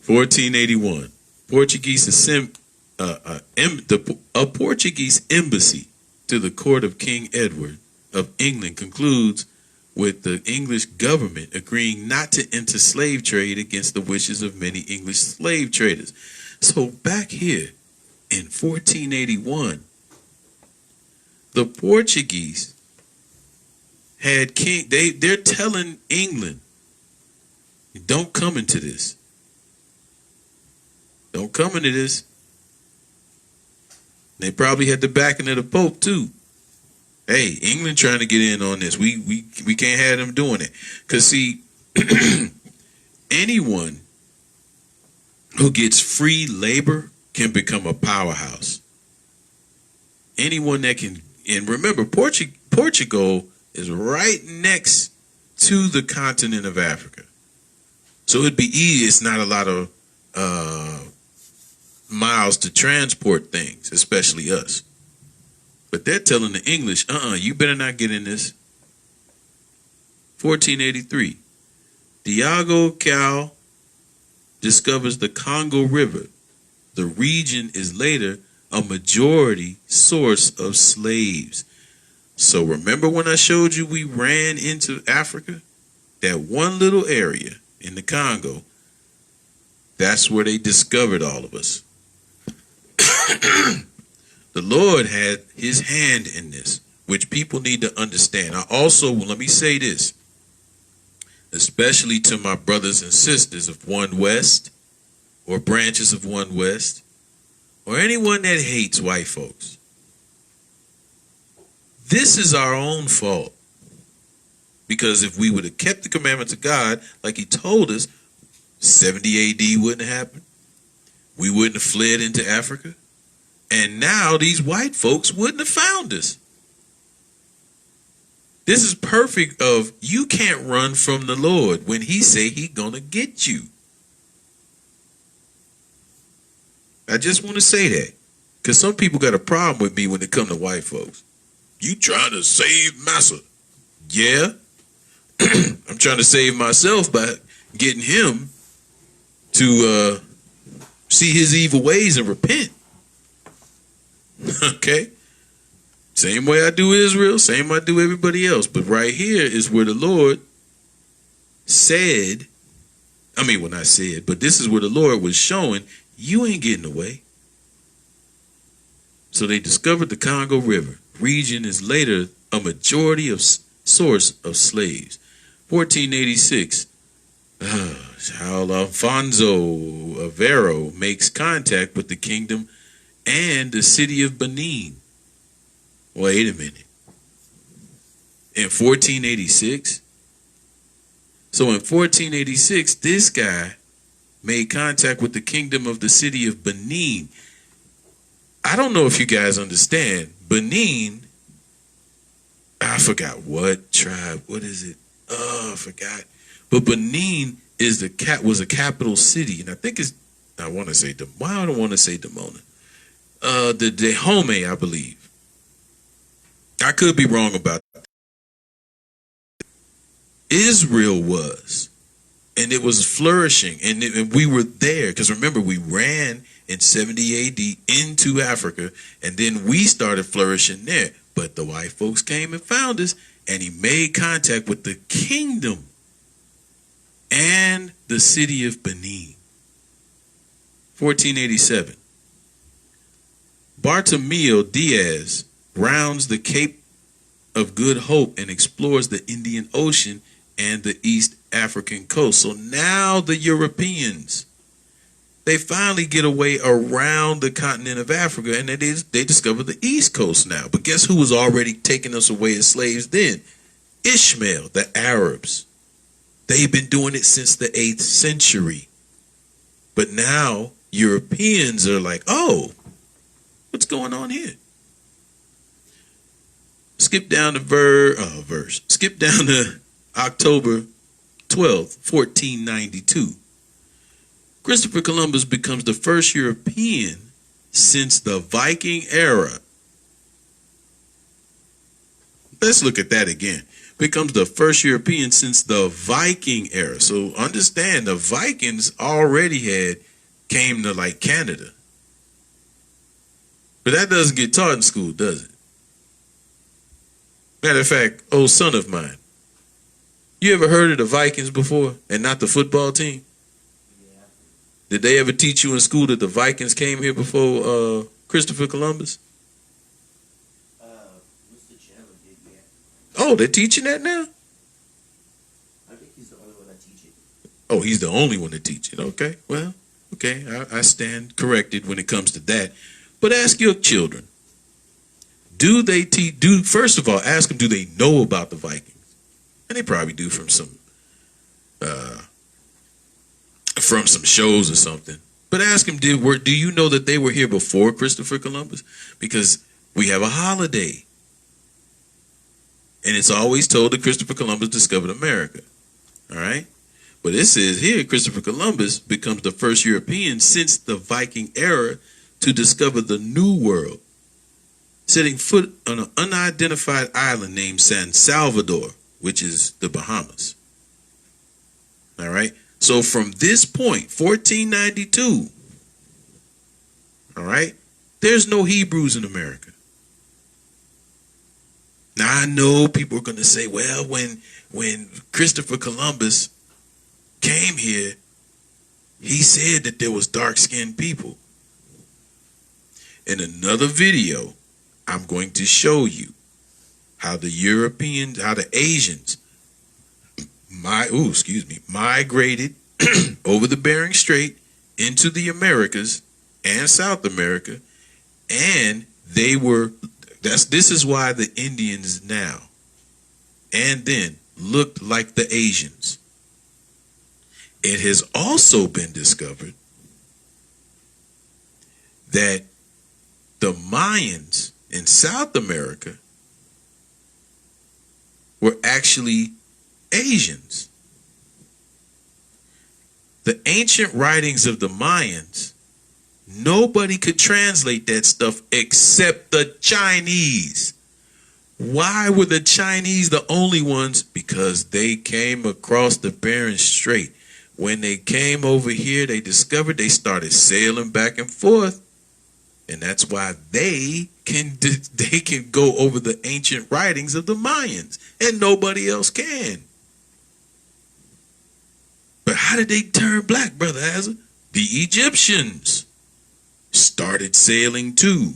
1481, a Portuguese embassy to the court of King Edward of England concludes with the English government agreeing not to enter slave trade against the wishes of many English slave traders. So back here in 1481, the Portuguese had they're telling England, don't come into this. Don't come into this. They probably had the backing of the Pope too. Hey, England trying to get in on this. We can't have them doing it. Because see, anyone who gets free labor can become a powerhouse. Anyone that can, and remember, Portugal is right next to the continent of Africa. So it'd be easy. It's not a lot of miles to transport things, especially us. But they're telling the English, you better not get in this. 1483, Diogo Cal discovers the Congo River. The region is later a majority source of slaves. So remember when I showed you we ran into Africa? that one little area in the Congo, that's where they discovered all of us. The Lord had his hand in this, which people need to understand. I also, let me say this, especially to my brothers and sisters of One West or branches of One West or anyone that hates white folks. This is our own fault. Because if we would have kept the commandments of God like he told us, 70 AD wouldn't have happened. We wouldn't have fled into Africa. And now these white folks wouldn't have found us. This is perfect of you can't run from the Lord when he say he gonna get you. I just want to say that. Because some people got a problem with me when it come to white folks. You trying to save massa. Yeah. I'm trying to save myself by getting him to see his evil ways and repent. Okay? Same way I do Israel, same way I do everybody else. But right here is where the Lord said, not said, but this is where the Lord was showing, you ain't getting away. So they discovered the Congo River. Region is later a majority of source of slaves. 1486, how Alfonso Avero makes contact with the kingdom and the city of Benin. Wait a minute. In 1486? So in 1486, this guy made contact with the kingdom of the city of Benin. I don't know if you guys understand. Benin, I forgot what tribe, what is it? Oh, I forgot. But Benin was a capital city, and I think I want to say I don't want to say Demona. The Dahomey, I believe. I could be wrong about that. Israel was, and it was flourishing, and we were there because remember we ran in 70 AD into Africa, and then we started flourishing there. But the white folks came and found us, and he made contact with the kingdom and the city of Benin. 1487. Bartolomeo Diaz rounds the Cape of Good Hope and explores the Indian Ocean and the East African coast. So now the Europeans, they finally get away around the continent of Africa, and they discover the East Coast now. But guess who was already taking us away as slaves then? Ishmael, the Arabs. They've been doing it since the 8th century. But now Europeans are like, oh, what's going on here? Skip down to Skip down to October 12th, 1492. Christopher Columbus becomes the first European since the Viking era. Let's look at that again. Becomes the first European since the Viking era. So understand, the Vikings already came to like Canada. But that doesn't get taught in school, does it? Matter of fact, old son of mine, you ever heard of the Vikings before and not the football team? Yeah. Did they ever teach you in school that the Vikings came here before Christopher Columbus? Mr. Chandler did, yeah. Oh, they're teaching that now? I think he's the only one that teach it. Oh, he's the only one to teach it. Okay, well, okay, I stand corrected when it comes to that. But ask your children, first of all, ask them, do they know about the Vikings? And they probably do from some shows or something. But ask them, do you know that they were here before Christopher Columbus? Because we have a holiday. And it's always told that Christopher Columbus discovered America. All right? But it says here, Christopher Columbus becomes the first European since the Viking era to discover the New World, setting foot on an unidentified island named San Salvador, which is the Bahamas. All right? So from this point, 1492, all right, there's no Hebrews in America. Now I know people are going to say, well, when Christopher Columbus came here, he said that there was dark-skinned people. In another video, I'm going to show you how the Europeans, how the Asians, migrated over the Bering Strait into the Americas and South America, and this is why the Indians now and then looked like the Asians. It has also been discovered that the Mayans in South America were actually Asians. The ancient writings of the Mayans, nobody could translate that stuff except the Chinese. Why were the Chinese the only ones? Because they came across the Bering Strait. When they came over here, they discovered they started sailing back and forth. And that's why they can go over the ancient writings of the Mayans, and nobody else can. But how did they turn black, Brother Hazard? The Egyptians started sailing too.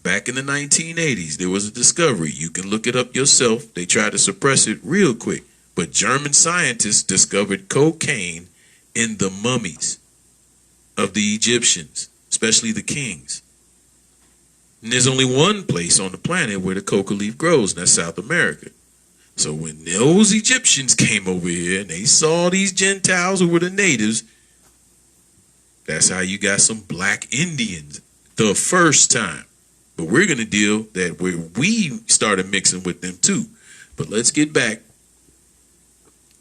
Back in the 1980s, there was a discovery. You can look it up yourself. They tried to suppress it real quick. But German scientists discovered cocaine in the mummies of the Egyptians, especially the kings. And there's only one place on the planet where the coca leaf grows, and that's South America. So when those Egyptians came over here and they saw these Gentiles who were the natives, that's how you got some black Indians the first time. But we're going to deal that where we started mixing with them too. But let's get back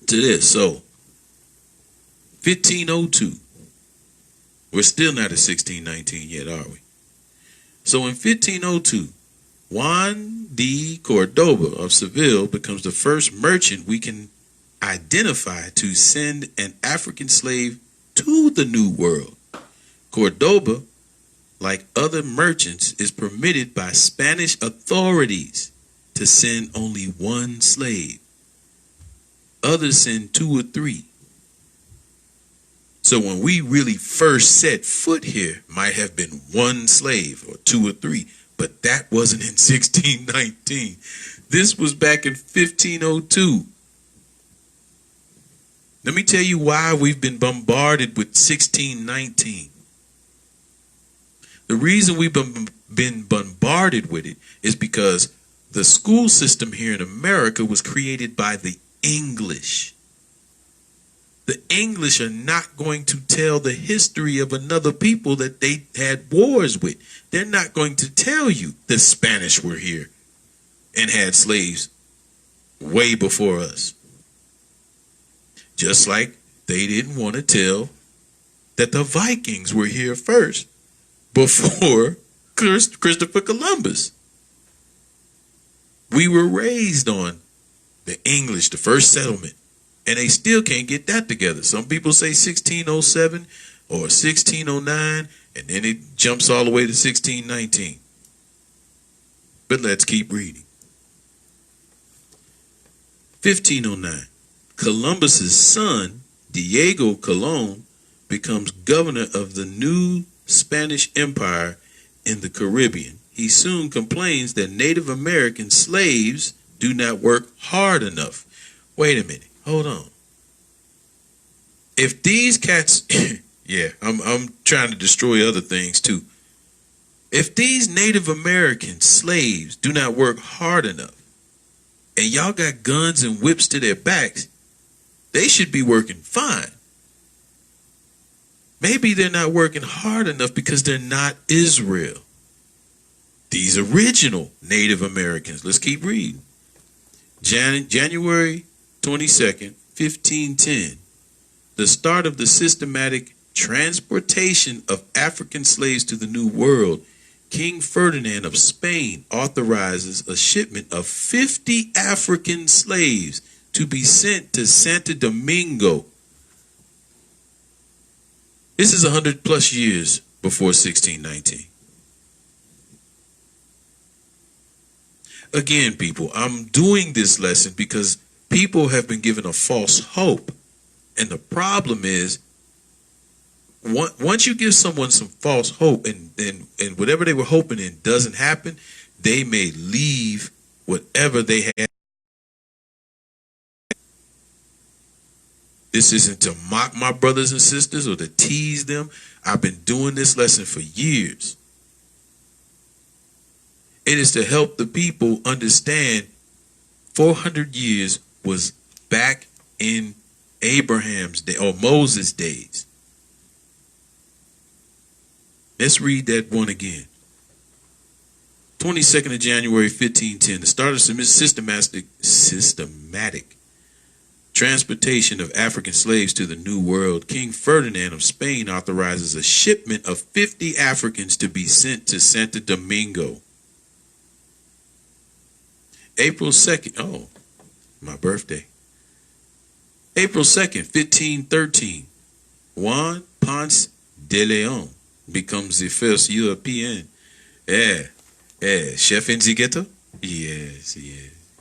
to this. So 1502. We're still not at 1619 yet, are we? So in 1502, Juan de Cordoba of Seville becomes the first merchant we can identify to send an African slave to the New World. Cordoba, like other merchants, is permitted by Spanish authorities to send only one slave. Others send 2 or 3. So when we really first set foot here, might have been 1 slave or 2 or 3, but that wasn't in 1619. This was back in 1502. Let me tell you why we've been bombarded with 1619. The reason we've been bombarded with it is because the school system here in America was created by the English. The English are not going to tell the history of another people that they had wars with. They're not going to tell you the Spanish were here and had slaves way before us. Just like they didn't want to tell that the Vikings were here first before Christopher Columbus. We were raised on the English, the first settlement. And they still can't get that together. Some people say 1607 or 1609, and then it jumps all the way to 1619. But let's keep reading. 1509. Columbus's son, Diego Colon, becomes governor of the new Spanish Empire in the Caribbean. He soon complains that Native American slaves do not work hard enough. Wait a minute. Hold on. If these cats, yeah, I'm trying to destroy other things too. If these Native American slaves do not work hard enough, and y'all got guns and whips to their backs, they should be working fine. Maybe they're not working hard enough because they're not Israel. These original Native Americans. Let's keep reading. January 22nd, 1510, the start of the systematic transportation of African slaves to the New World. King Ferdinand of Spain authorizes a shipment of 50 African slaves to be sent to Santo Domingo. This is 100 plus years before 1619. Again, people, I'm doing this lesson because people have been given a false hope. And the problem is, once you give someone some false hope and whatever they were hoping in doesn't happen, they may leave whatever they had. This isn't to mock my brothers and sisters or to tease them. I've been doing this lesson for years. It is to help the people understand 400 years was back in Abraham's day or Moses' days. Let's read that one again. 22nd of January, 1510. The start of systematic transportation of African slaves to the New World. King Ferdinand of Spain authorizes a shipment of 50 Africans to be sent to Santo Domingo. April 2nd. Oh, my birthday. April 2nd, 1513. Juan Ponce de Leon becomes the first European. Chef in the ghetto? Yes.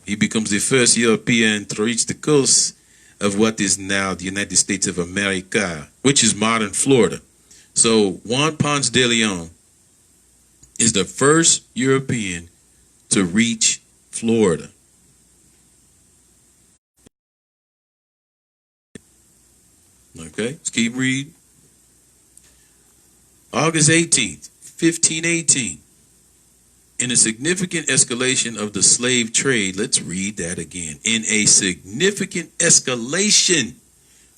He becomes the first European to reach the coast of what is now the United States of America, which is modern Florida. So Juan Ponce de Leon is the first European to reach Florida. Okay, let's keep reading. August 18th, 1518. In a significant escalation of the slave trade, let's read that again. In a significant escalation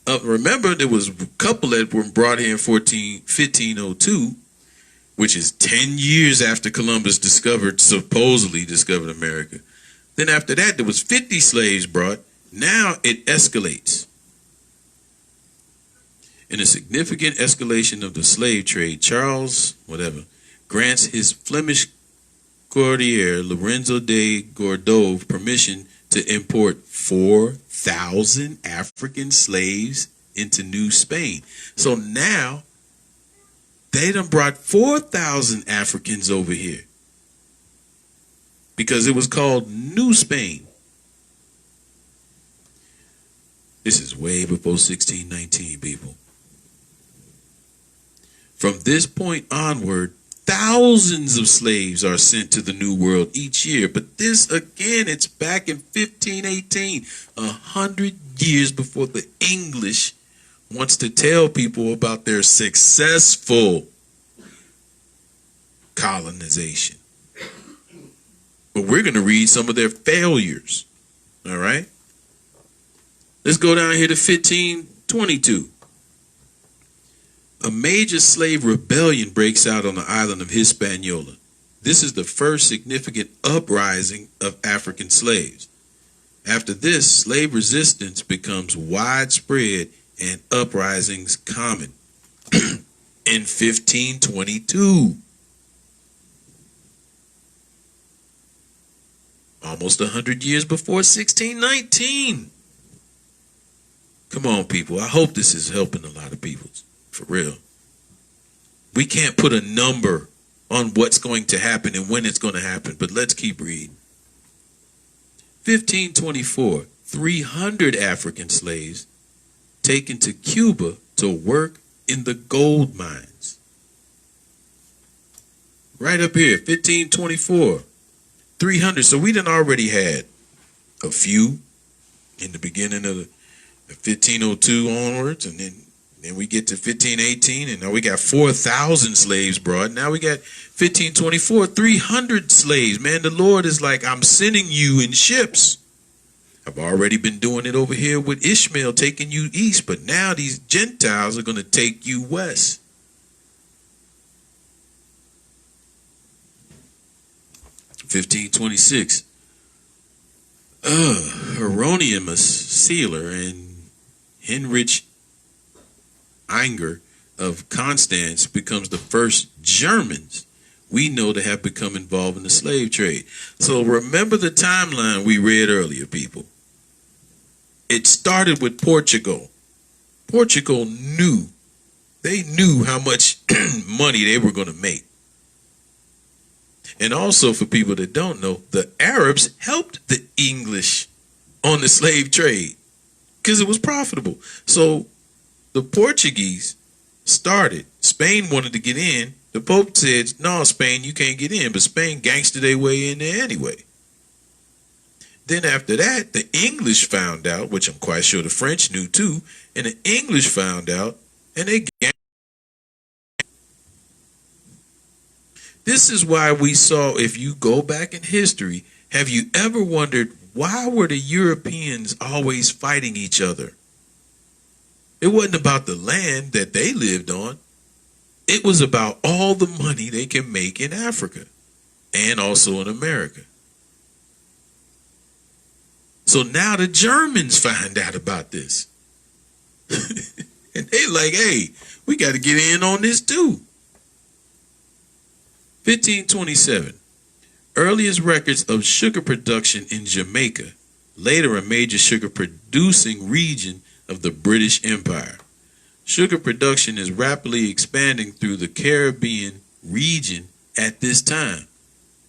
of, remember, there was a couple that were brought here in 1502, which is 10 years after Columbus supposedly discovered America. Then after that, there was 50 slaves brought. Now it escalates. In a significant escalation of the slave trade, Charles, grants his Flemish courtier Lorenzo de Gordove permission to import 4,000 African slaves into New Spain. So now they done brought 4,000 Africans over here because it was called New Spain. This is way before 1619, people. From this point onward, thousands of slaves are sent to the New World each year. But this, again, it's back in 1518, 100 years before the English wants to tell people about their successful colonization. But we're going to read some of their failures. All right? Let's go down here to 1522. A major slave rebellion breaks out on the island of Hispaniola. This is the first significant uprising of African slaves. After this, slave resistance becomes widespread and uprisings common. In 1522, almost 100 years before 1619. Come on, people. I hope this is helping a lot of people. For real. We can't put a number on what's going to happen and when it's going to happen, but let's keep reading. 1524, 300 African slaves taken to Cuba to work in the gold mines. Right up here, 1524, 300. So we done already had a few in the beginning of the 1502 onwards, and then we get to 1518, and now we got 4,000 slaves brought. Now we got 1524, 300 slaves. Man, the Lord is like, I'm sending you in ships. I've already been doing it over here with Ishmael, taking you east, but now these Gentiles are going to take you west. (1526) Hieronymus Sealer and Heinrich Inger of Constance becomes the first Germans we know to have become involved in the slave trade. So remember the timeline we read earlier, people. It started with Portugal. Portugal knew how much money they were going to make. And also for people that don't know, the Arabs helped the English on the slave trade because it was profitable. So the Portuguese started. Spain wanted to get in. The Pope said, no, Spain, you can't get in. But Spain gangstered their way in there anyway. Then after that, the English found out, which I'm quite sure the French knew too, and the English found out, and they gang. This is why we saw, if you go back in history, have you ever wondered why were the Europeans always fighting each other? It wasn't about the land that they lived on. It was about all the money they can make in Africa and also in America. So now the Germans find out about this. And they like, hey, we got to get in on this too. 1527. Earliest records of sugar production in Jamaica, later a major sugar producing region of the British Empire. Sugar production is rapidly expanding through the Caribbean region at this time,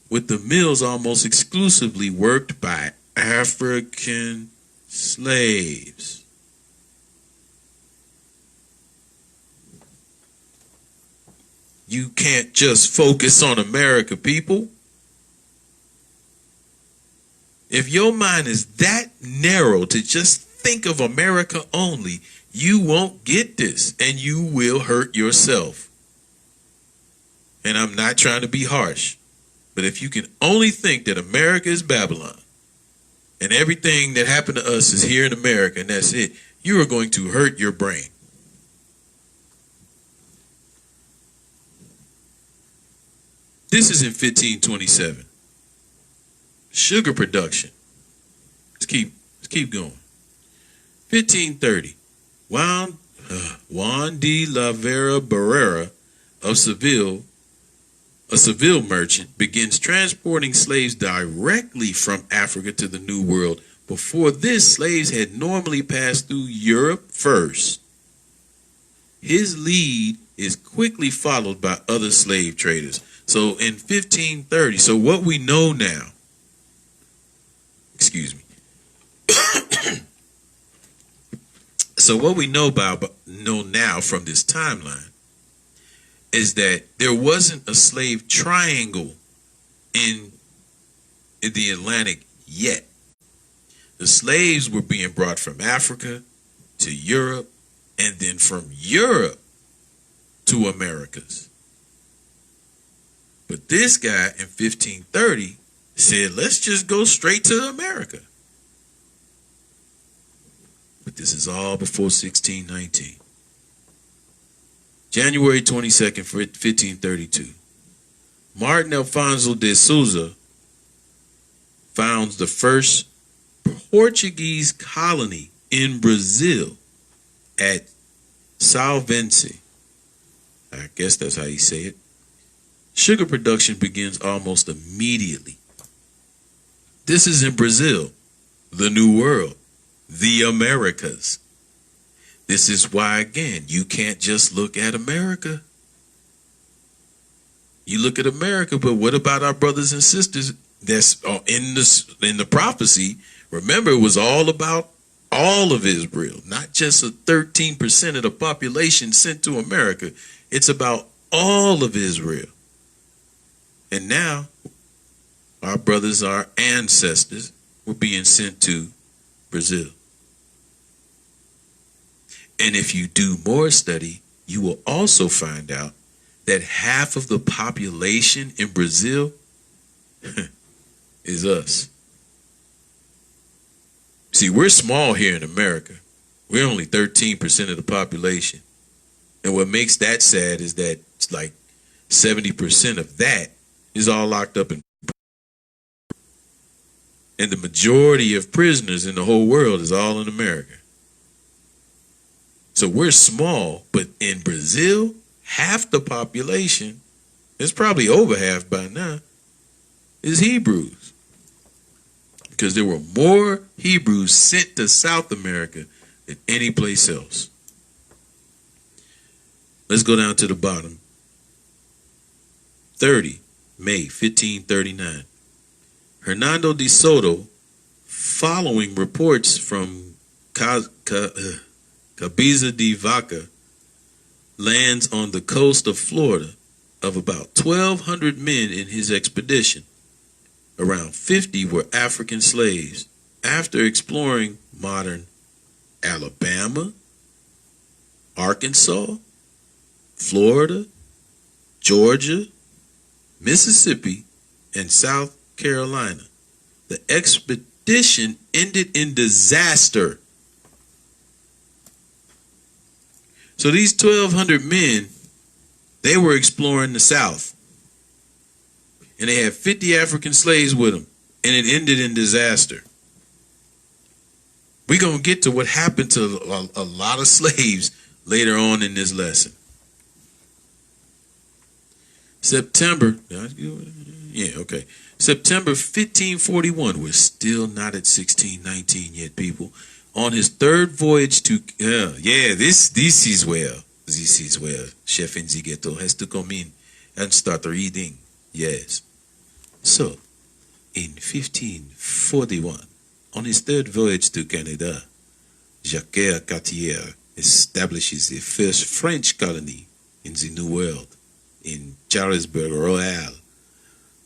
with the mills almost exclusively worked by African slaves. You can't just focus on America, people. If your mind is that narrow to just think of America only, you won't get this and you will hurt yourself. And I'm not trying to be harsh, but if you can only think that America is Babylon and everything that happened to us is here in America and that's it, you are going to hurt your brain. This is in 1527. Sugar production. Let's keep going. 1530. Juan de la Vera Barrera of Seville, a Seville merchant, begins transporting slaves directly from Africa to the New World. Before this, slaves had normally passed through Europe first. His lead is quickly followed by other slave traders. So in 1530, so what we know now, excuse me. So what we know now from this timeline is that there wasn't a slave triangle in the Atlantic yet. The slaves were being brought from Africa to Europe and then from Europe to Americas. But this guy in 1530 said, let's just go straight to America. But this is all before 1619. January 22nd, 1532. Martin Alfonso de Souza founds the first Portuguese colony in Brazil at Salvense. I guess that's how you say it. Sugar production begins almost immediately. This is in Brazil, the New World, the Americas. This is why, again, you can't just look at America. You look at America, but what about our brothers and sisters that's in the prophecy? Remember, it was all about all of Israel, not just 13% of the population sent to America. It's about all of Israel. And now, our brothers, our ancestors, were being sent to Brazil. And if you do more study, you will also find out that half of the population in Brazil is us. See, we're small here in America. We're only 13% of the population. And what makes that sad is that it's like 70% of that is all locked up in. And the majority of prisoners in the whole world is all in America. So we're small, but in Brazil, half the population, it's probably over half by now, is Hebrews. Because there were more Hebrews sent to South America than any place else. Let's go down to the bottom. 30. May 1539. Hernando de Soto, following reports from Cabeza de Vaca, lands on the coast of Florida. Of about 1,200 men in his expedition, around 50 were African slaves. After exploring modern Alabama, Arkansas, Florida, Georgia, Mississippi, and South Carolina, the expedition ended in disaster. So these 1,200 men, they were exploring the South, and they had 50 African slaves with them, and it ended in disaster. We're going to get to what happened to a lot of slaves later on in this lesson. September 1541. We're still not at 1619 yet, people. On his third voyage to, this is where. This is where Chef Nzigeto has to come in and start reading. Yes. So, in 1541, on his third voyage to Canada, Jacques Cartier establishes the first French colony in the New World, in Charlesbourg Royal,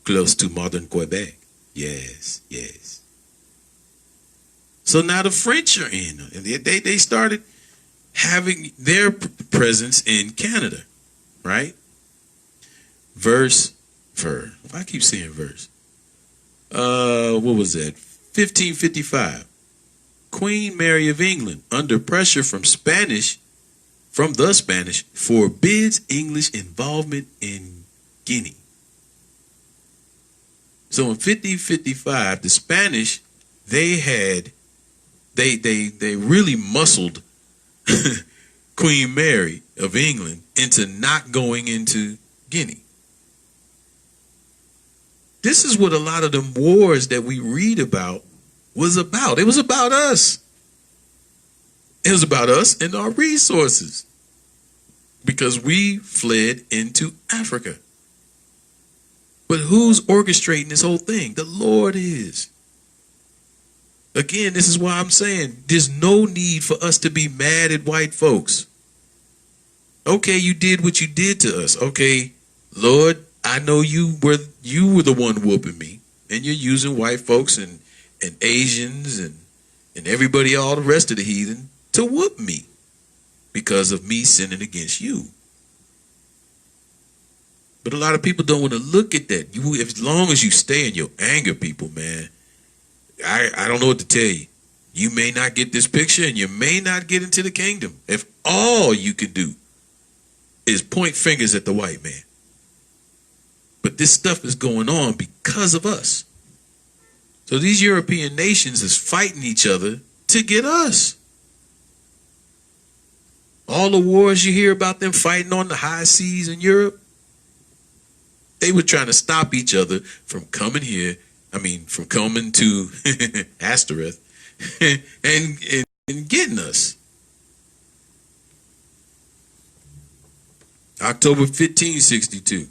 close to modern Quebec. Yes, yes. So now the French are in, and they started having their presence in Canada, right? If I keep saying verse, what was that? 1555. Queen Mary of England, under pressure from the Spanish, forbids English involvement in Guinea. So in 1555, the Spanish, they really muscled Queen Mary of England into not going into Guinea. This is what a lot of them wars that we read about was about. It was about us. It was about us and our resources, because we fled into Africa. But who's orchestrating this whole thing? The Lord is. Again, this is why I'm saying there's no need for us to be mad at white folks. Okay, you did what you did to us. Okay, Lord, I know you were the one whooping me, and you're using white folks and Asians and everybody, all the rest of the heathen, to whoop me because of me sinning against you. But a lot of people don't want to look at that. As long as you stay in your anger, people, man, I don't know what to tell you. You may not get this picture, and you may not get into the kingdom if all you can do is point fingers at the white man. But this stuff is going on because of us. So these European nations is fighting each other to get us. All the wars you hear about them fighting on the high seas in Europe, they were trying to stop each other from coming here. From coming to Astoreth and getting us. October 1562.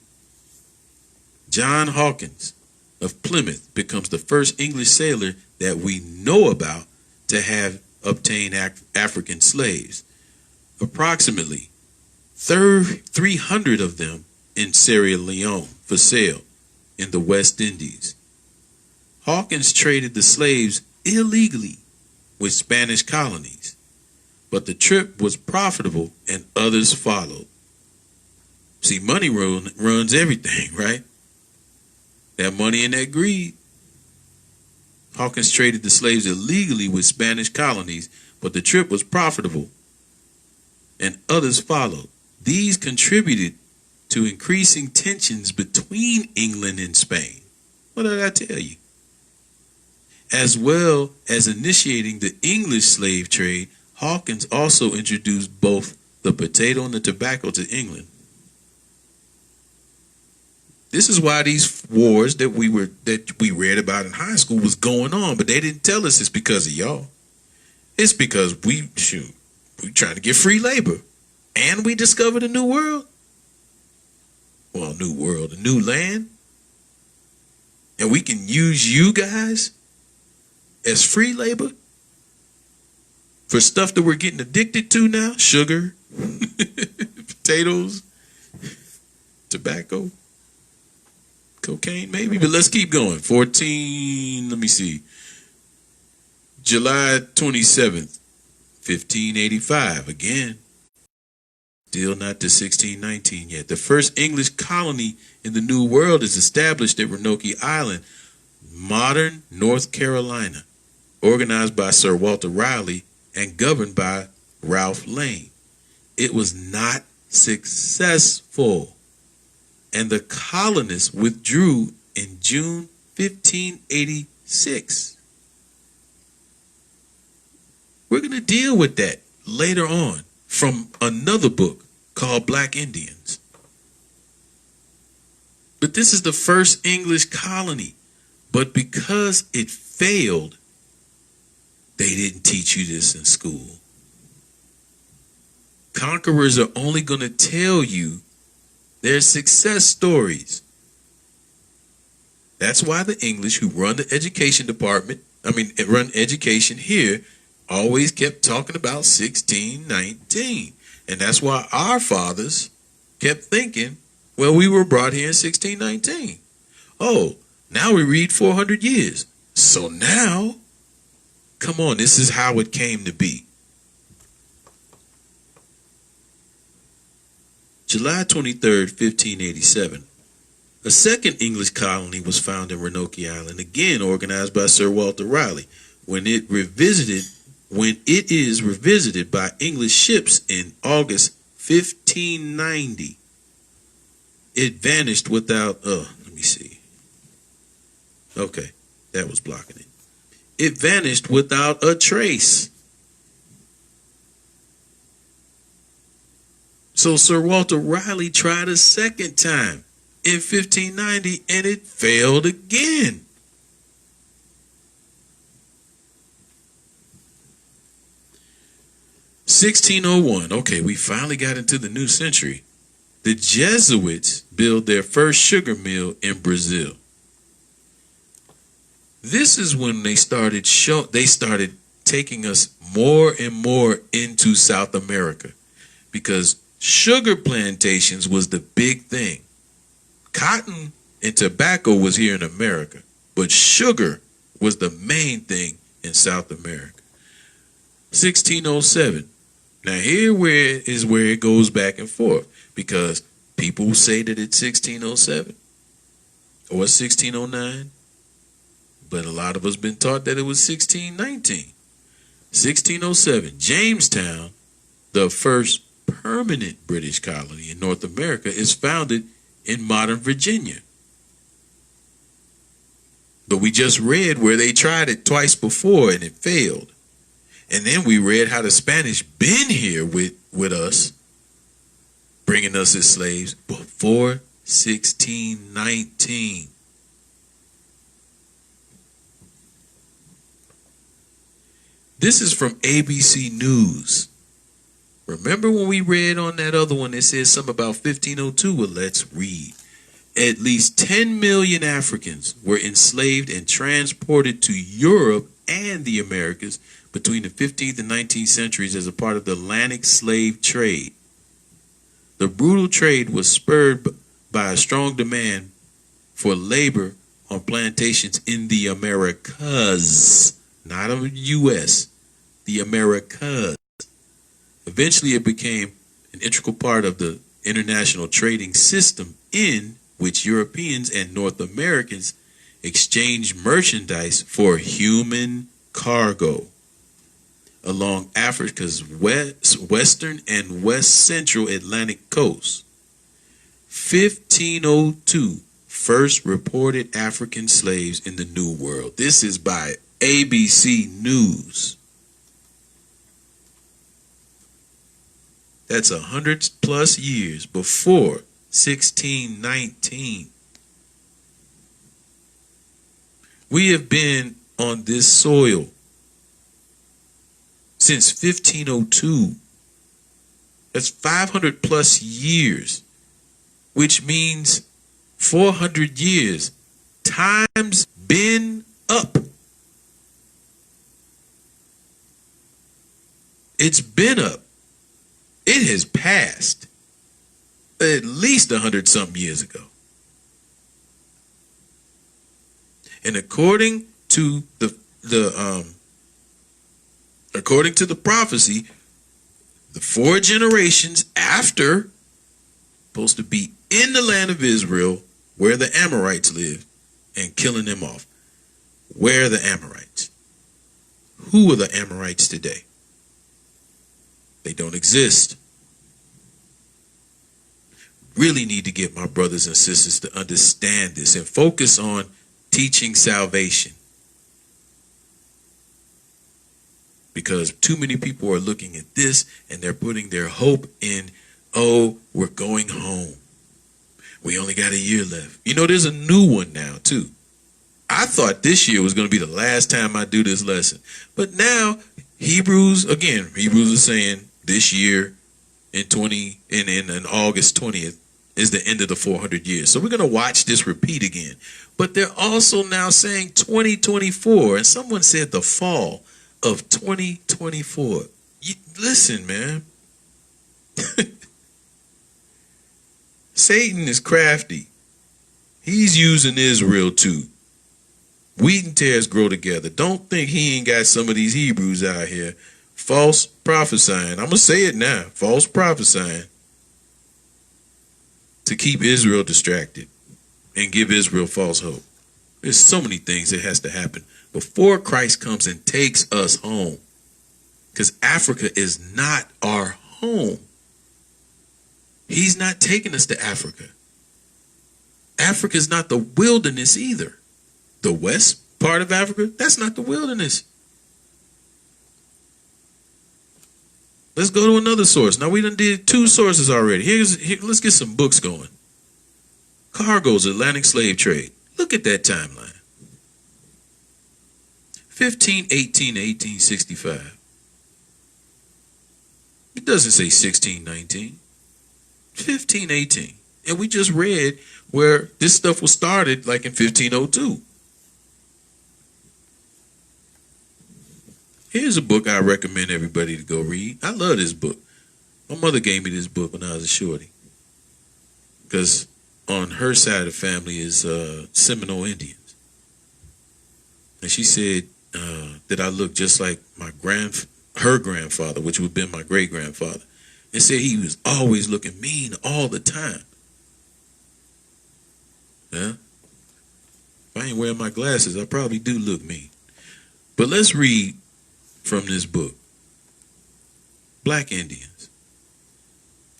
John Hawkins of Plymouth becomes the first English sailor that we know about to have obtained African slaves. Approximately 300 of them in Sierra Leone for sale in the West Indies. Hawkins traded the slaves illegally with Spanish colonies, but the trip was profitable and others followed. See, money runs everything, right? That money and that greed. Hawkins traded the slaves illegally with Spanish colonies, but the trip was profitable and others followed. These contributed to increasing tensions between England and Spain. What did I tell you? As well as initiating the English slave trade, Hawkins also introduced both the potato and the tobacco to England. This is why these wars that we read about in high school was going on, but they didn't tell us it's because of y'all. It's because we trying to get free labor, and we discovered a new world. Well, a new world, a new land. And we can use you guys as free labor for stuff that we're getting addicted to now. Sugar, potatoes, tobacco, cocaine maybe. But let's keep going. 14, let me see. July 27th, 1585. Again, still not to 1619 yet. The first English colony in the New World is established at Roanoke Island, modern North Carolina, organized by Sir Walter Raleigh and governed by Ralph Lane. It was not successful, and the colonists withdrew in June 1586. We're going to deal with that later on from another book called Black Indians. But this is the first English colony. But because it failed, they didn't teach you this in school. Conquerors are only going to tell you their success stories. That's why the English who run the education department, run education here, always kept talking about 1619. And that's why our fathers kept thinking, well, we were brought here in 1619. Oh, now we read 400 years. So now, come on, this is how it came to be. July 23rd, 1587. A second English colony was found in Roanoke Island, again organized by Sir Walter Raleigh. When it is revisited by English ships in August 1590, it vanished without, let me see. Okay, that was blocking it. It vanished without a trace. So Sir Walter Raleigh tried a second time in 1590 and it failed again. (1601). Okay, we finally got into the new century. The Jesuits built their first sugar mill in Brazil. This is when they started taking us more and more into South America, because sugar plantations was the big thing. Cotton and tobacco was here in America, but sugar was the main thing in South America. 1607. Now here is where it goes back and forth, because people say that it's 1607 or 1609, but a lot of us been taught that it was 1619. 1607, Jamestown, the first permanent British colony in North America, is founded in modern Virginia. But we just read where they tried it twice before and it failed. And then we read how the Spanish been here with us, bringing us as slaves before 1619. This is from ABC News. Remember when we read on that other one, it says something about 1502? Well, let's read. At least 10 million Africans were enslaved and transported to Europe and the Americas between the 15th and 19th centuries as a part of the Atlantic slave trade. The brutal trade was spurred by a strong demand for labor on plantations in the Americas, not of the U.S., the Americas. Eventually, it became an integral part of the international trading system in which Europeans and North Americans exchanged merchandise for human cargo along Africa's western and west central Atlantic coast. 1502, first reported African slaves in the New World. This is by ABC News. That's 100 plus years before 1619. We have been on this soil since 1502. That's 500 plus years, which means 400 years Time's been up. It's been up. It has passed at least 100-something years ago. And according to the prophecy, the 4 generations after supposed to be in the land of Israel where the Amorites live and killing them off. Where are the Amorites? Who are the Amorites today? They don't exist. Really need to get my brothers and sisters to understand this and focus on teaching salvation. Because too many people are looking at this and they're putting their hope in, oh, we're going home. We only got a year left. You know, there's a new one now, too. I thought this year was going to be the last time I do this lesson. But now, Hebrews is saying this year in August 20th is the end of the 400 years. So we're going to watch this repeat again. But they're also now saying 2024. And someone said the fall of 2024. Listen, man. Satan is crafty. He's using Israel too. Wheat and tares grow together. Don't think he ain't got some of these Hebrews out here false prophesying. I'm going to say it now. False prophesying to keep Israel distracted and give Israel false hope. There's so many things that has to happen before Christ comes and takes us home. Because Africa is not our home. He's not taking us to Africa. Africa is not the wilderness either. The west part of Africa, that's not the wilderness. Let's go to another source. Now we done did 2 sources already. Let's get some books going. Cargo's Atlantic slave trade. Look at that timeline. 1518 to 1865. It doesn't say 1619. 1518. And we just read where this stuff was started like in 1502. Here's a book I recommend everybody to go read. I love this book. My mother gave me this book when I was a shorty. Because on her side of the family is Seminole Indians. And she said that I look just like her grandfather, which would have been my great-grandfather. And said he was always looking mean all the time. Yeah? If I ain't wearing my glasses, I probably do look mean. But let's read from this book. Black Indians.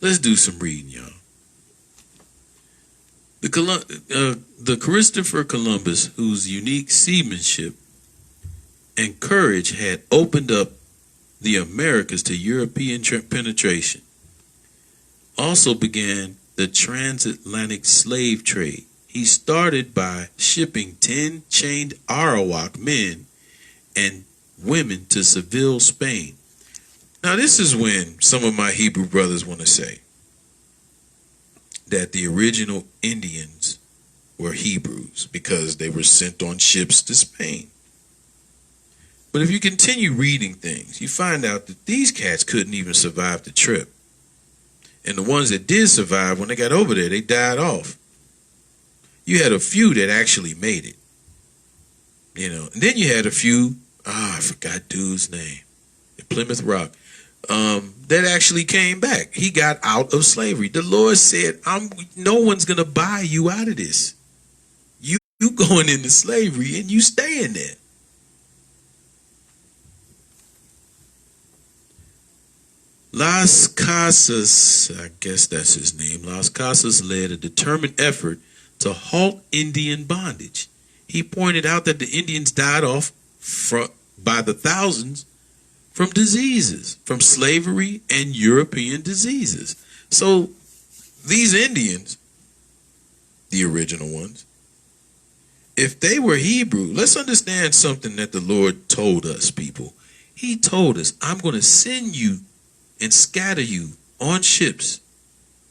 Let's do some reading, y'all. The Christopher Columbus, whose unique seamanship and courage had opened up the Americas to European penetration, also began the transatlantic slave trade. He started by shipping 10 chained Arawak men and women to Seville, Spain. Now, this is when some of my Hebrew brothers want to say that the original Indians were Hebrews because they were sent on ships to Spain. But if you continue reading things, you find out that these cats couldn't even survive the trip. And the ones that did survive, when they got over there, they died off. You had a few that actually made it. You know, and then you had a few, I forgot dude's name, at Plymouth Rock, that actually came back. He got out of slavery. The Lord said, no one's going to buy you out of this. You going into slavery and you staying there. Las Casas, I guess that's his name, Las Casas led a determined effort to halt Indian bondage. He pointed out that the Indians died off by the thousands from diseases, from slavery and European diseases. So these Indians, the original ones, if they were Hebrew, let's understand something that the Lord told us, people. He told us, I'm going to send you and scatter you on ships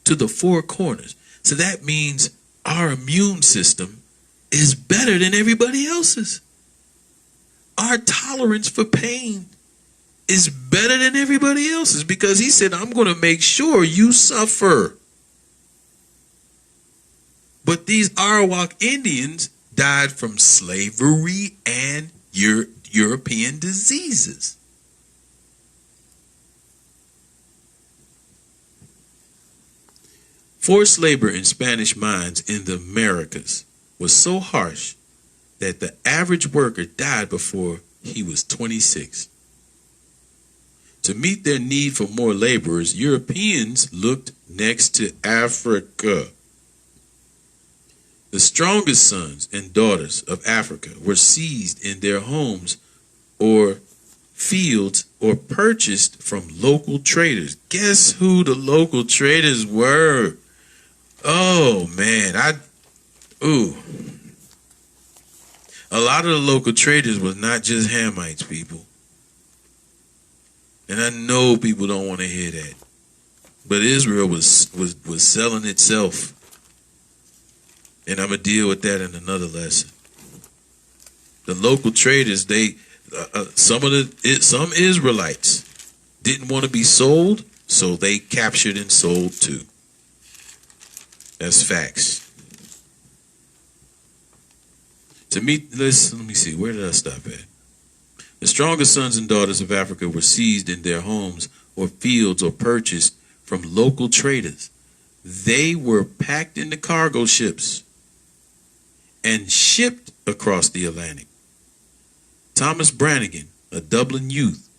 to the 4 corners. So that means our immune system is better than everybody else's. Our tolerance for pain is better than everybody else's because he said, I'm going to make sure you suffer. But these Arawak Indians died from slavery and European diseases. Forced labor in Spanish mines in the Americas was so harsh that the average worker died before he was 26. To meet their need for more laborers, Europeans looked next to Africa. The strongest sons and daughters of Africa were seized in their homes or fields or purchased from local traders. Guess who the local traders were? Oh man, a lot of the local traders was not just Hamites, people. And I know people don't want to hear that. But Israel was selling itself. And I'm going to deal with that in another lesson. The local traders, some Israelites didn't want to be sold, so they captured and sold too. That's facts. Let me see, where did I stop at? The strongest sons and daughters of Africa were seized in their homes or fields or purchased from local traders. They were packed into cargo ships and shipped across the Atlantic. Thomas Brannigan, a Dublin youth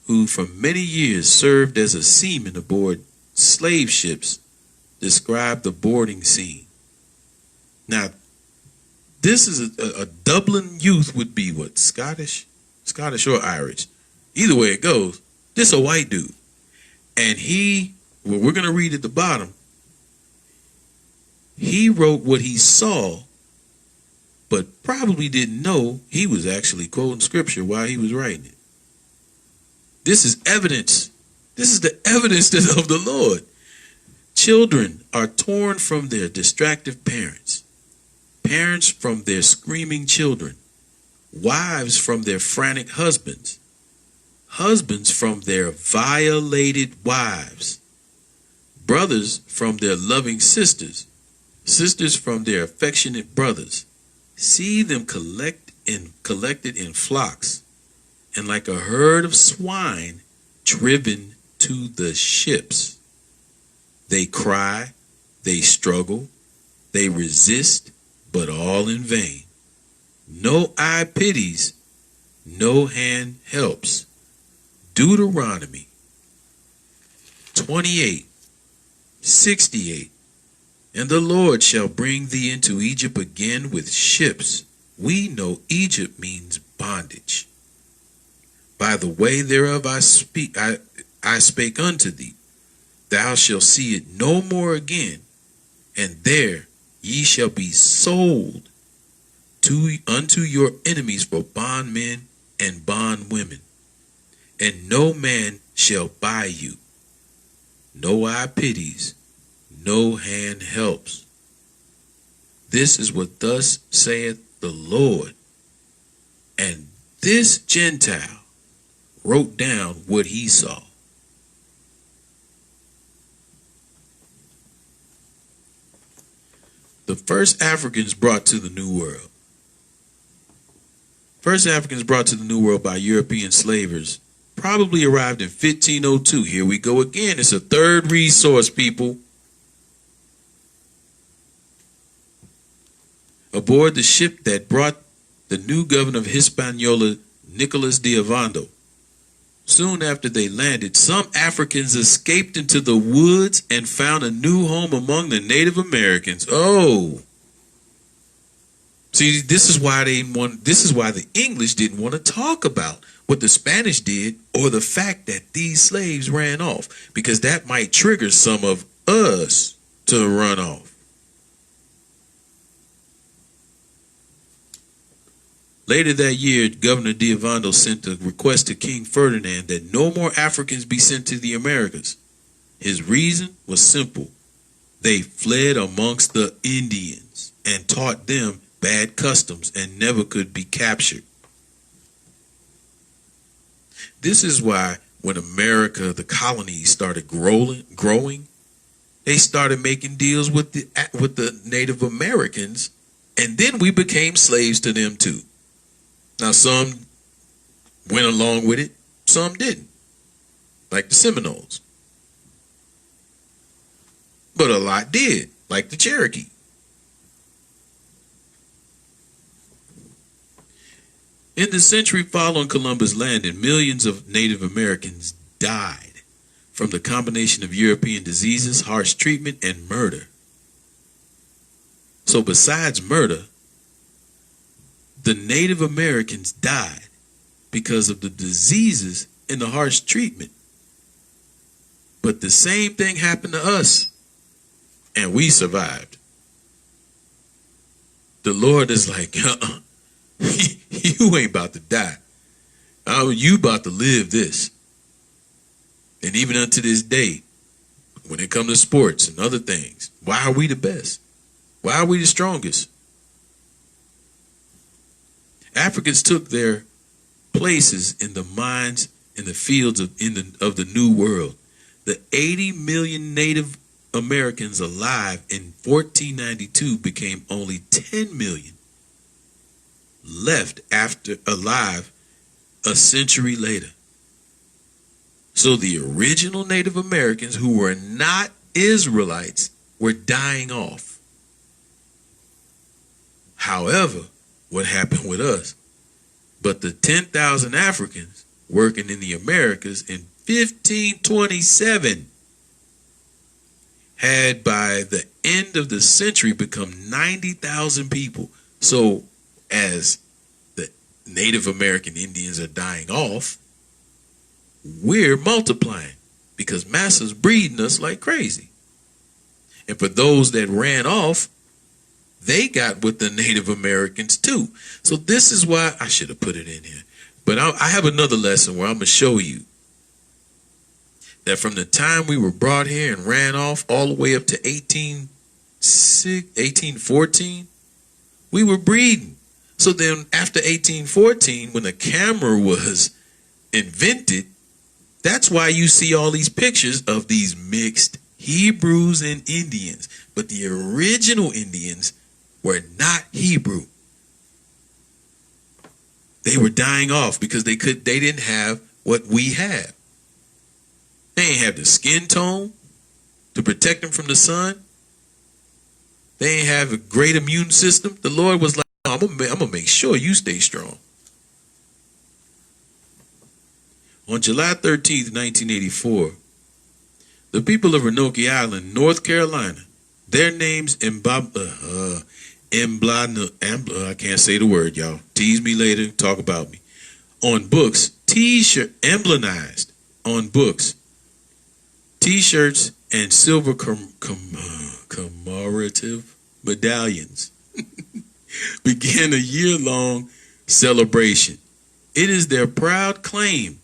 who for many years served as a seaman aboard slave ships, described the boarding scene. Now, this is a Dublin youth would be what? Scottish or Irish. Either way it goes, this a white dude. And we're going to read at the bottom, he wrote what he saw, but probably didn't know he was actually quoting scripture while he was writing it. This is evidence. This is the evidence of the Lord. Children are torn from their distracted parents. Parents from their screaming children. Wives from their frantic husbands. Husbands from their violated wives. Brothers from their loving sisters. Sisters from their affectionate brothers. See them collected in flocks, and like a herd of swine driven to the ships. They cry, they struggle, they resist, but all in vain. No eye pities, no hand helps. Deuteronomy 28:68. And the Lord shall bring thee into Egypt again with ships. We know Egypt means bondage. By the way thereof I spake unto thee. Thou shalt see it no more again, and there ye shall be sold unto your enemies for bondmen and bondwomen, and no man shall buy you. No eye pities, no hand helps. This is what thus saith the Lord. And this Gentile wrote down what he saw. The first Africans brought to the New World. First Africans brought to the New World by European slavers probably arrived in 1502. Here we go again. It's a third resource, people. Aboard the ship that brought the new governor of Hispaniola, Nicolas de Ovando. Soon after they landed, some Africans escaped into the woods and found a new home among the Native Americans. Oh. See, this is why the English didn't want to talk about what the Spanish did or the fact that these slaves ran off, because that might trigger some of us to run off. Later that year, Governor de Ovando sent a request to King Ferdinand that no more Africans be sent to the Americas. His reason was simple. They fled amongst the Indians and taught them bad customs, and never could be captured. This is why when America, the colonies, started growing, they started making deals with the Native Americans, and then we became slaves to them too. Now some went along with it, some didn't, like the Seminoles. But a lot did, like the Cherokee. In the century following Columbus' landing, millions of Native Americans died from the combination of European diseases, harsh treatment, and murder. So besides murder, the Native Americans died because of the diseases and the harsh treatment. But the same thing happened to us, and we survived. The Lord is like, you ain't about to die. You about to live this. And even unto this day, when it comes to sports and other things, why are we the best? Why are we the strongest? Africans took their places in the mines, in the fields of the New World. The 80 million Native Americans alive in 1492 became only 10 million left alive a century later. So the original Native Americans who were not Israelites were dying off. However, what happened with us? But the 10,000 Africans working in the Americas in 1527 had by the end of the century become 90,000 people. So as the Native American Indians are dying off, we're multiplying because massa's breeding us like crazy. And for those that ran off, they got with the Native Americans too. So this is why I should have put it in here. But I have another lesson where I'm going to show you that from the time we were brought here and ran off all the way up to 1814, we were breeding. So then after 1814, when the camera was invented, that's why you see all these pictures of these mixed Hebrews and Indians. But the original Indians were not Hebrew. They were dying off because they didn't have what we have. They ain't have the skin tone to protect them from the sun. They ain't have a great immune system. The Lord was like, I'm gonna make sure you stay strong. On July 13th, 1984, the people of Roanoke Island, North Carolina, their names I can't say the word, y'all. Tease me later, talk about me. On books, t-shirt, emblemized on books, t-shirts, and silver commemorative medallions began a year-long celebration. It is their proud claim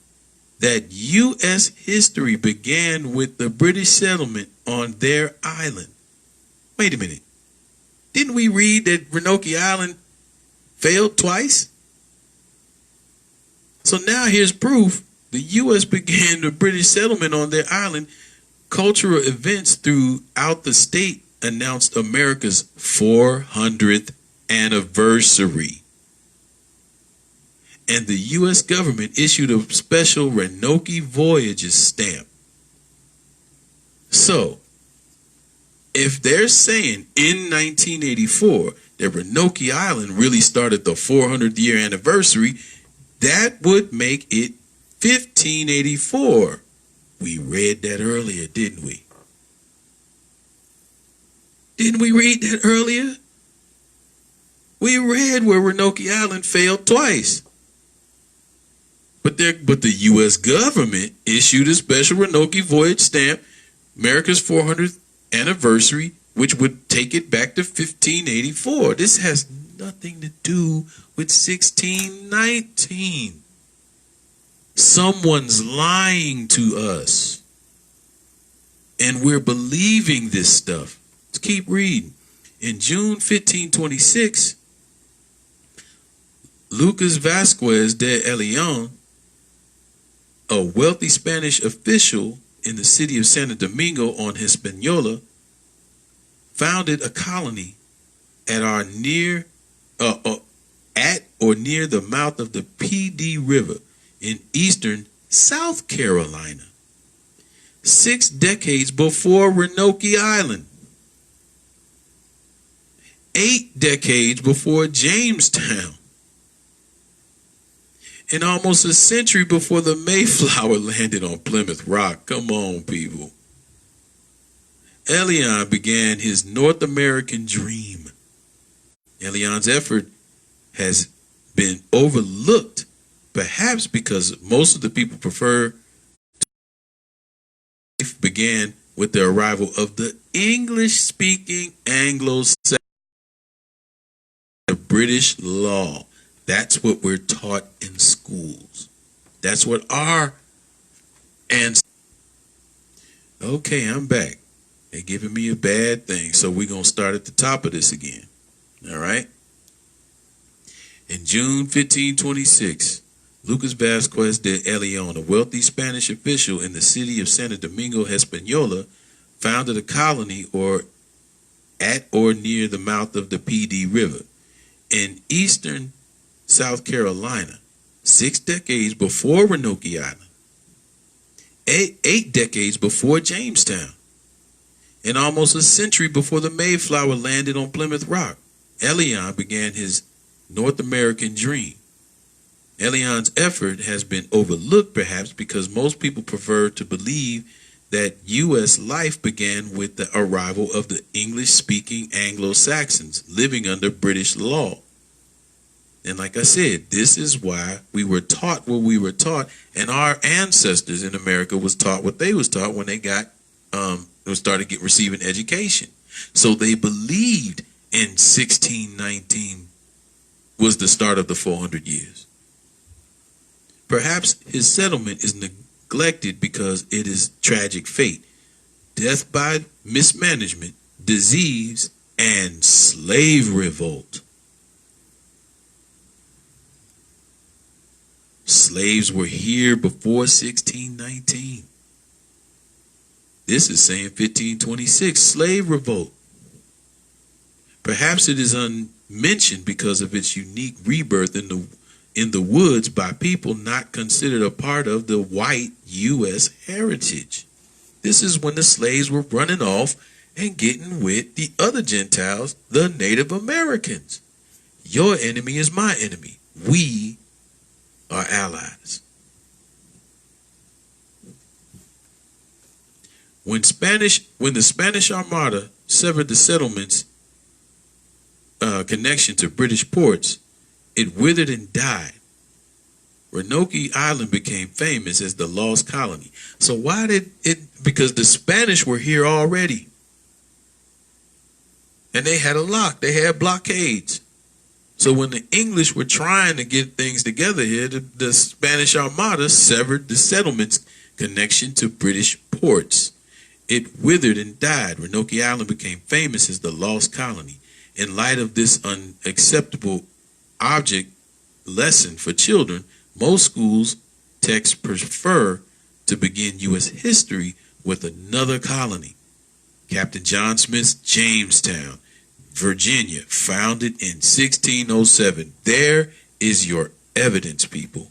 that U.S. history began with the British settlement on their island. Wait a minute. Didn't we read that Roanoke Island failed twice? So now here's proof. The U.S. began the British settlement on their island. Cultural events throughout the state announced America's 400th anniversary. And the U.S. government issued a special Roanoke Voyages stamp. So, if they're saying in 1984 that Roanoke Island really started the 400th year anniversary, that would make it 1584. We read that earlier, didn't we? Didn't we read that earlier? We read where Roanoke Island failed twice. But the U.S. government issued a special Roanoke Voyage stamp, America's 400th anniversary, which would take it back to 1584. This has nothing to do with 1619. Someone's lying to us. And we're believing this stuff. Let's keep reading. In June 1526, Lucas Vasquez de Leon, a wealthy Spanish official in the city of Santo Domingo on Hispaniola, founded a colony at or near the mouth of the PD River in eastern South Carolina, 6 decades before Roanoke Island, 8 decades before Jamestown, and almost a century before the Mayflower landed on Plymouth Rock. Come on, people. Elion began his North American dream. Elion's effort has been overlooked, perhaps because most of the people prefer to began with the arrival of the English-speaking Anglo-Saxon, the British law. That's what we're taught in schools. That's what our ancestors. Okay, I'm back. They're giving me a bad thing, so we're going to start at the top of this again. All right? In June 1526, Lucas Vasquez de Leon, a wealthy Spanish official in the city of Santo Domingo, Hispaniola, founded a colony at or near the mouth of the PD River in eastern South Carolina, 6 decades before Roanoke Island, 8 decades before Jamestown, and almost a century before the Mayflower landed on Plymouth Rock. Elion began his North American dream. Elion's effort has been overlooked, perhaps because most people prefer to believe that U.S. life began with the arrival of the English-speaking Anglo-Saxons living under British law. And like I said, this is why we were taught what we were taught, and our ancestors in America was taught what they was taught when they receiving education. So they believed in 1619 was the start of the 400 years. Perhaps his settlement is neglected because it is tragic fate, death by mismanagement, disease, and slave revolt. Slaves were here before 1619. This is saying 1526, slave revolt. Perhaps it is unmentioned because of its unique rebirth in the woods by people not considered a part of the white U.S. heritage. This is when the slaves were running off and getting with the other Gentiles, the Native Americans. Your enemy is my enemy. We are allies. When the Spanish Armada severed the settlement's connection to British ports, it withered and died. Roanoke Island became famous as the lost colony. So why did it? Because the Spanish were here already. And they had a lock. They had blockades. So when the English were trying to get things together here, the Spanish Armada severed the settlement's connection to British ports. It withered and died. Roanoke Island became famous as the lost colony. In light of this unacceptable object lesson for children, most schools texts prefer to begin U.S. history with another colony. Captain John Smith's Jamestown, Virginia, founded in 1607. There is your evidence, people.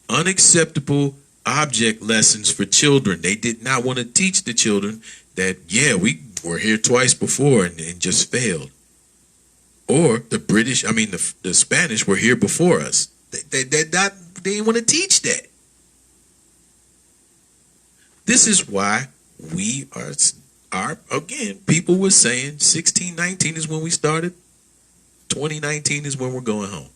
Unacceptable object lessons for children. They did not want to teach the children that, yeah, we were here twice before and just failed. Or the Spanish were here before us. They didn't want to teach that. This is why we are again, people were saying 1619 is when we started. 2019 is when we're going home.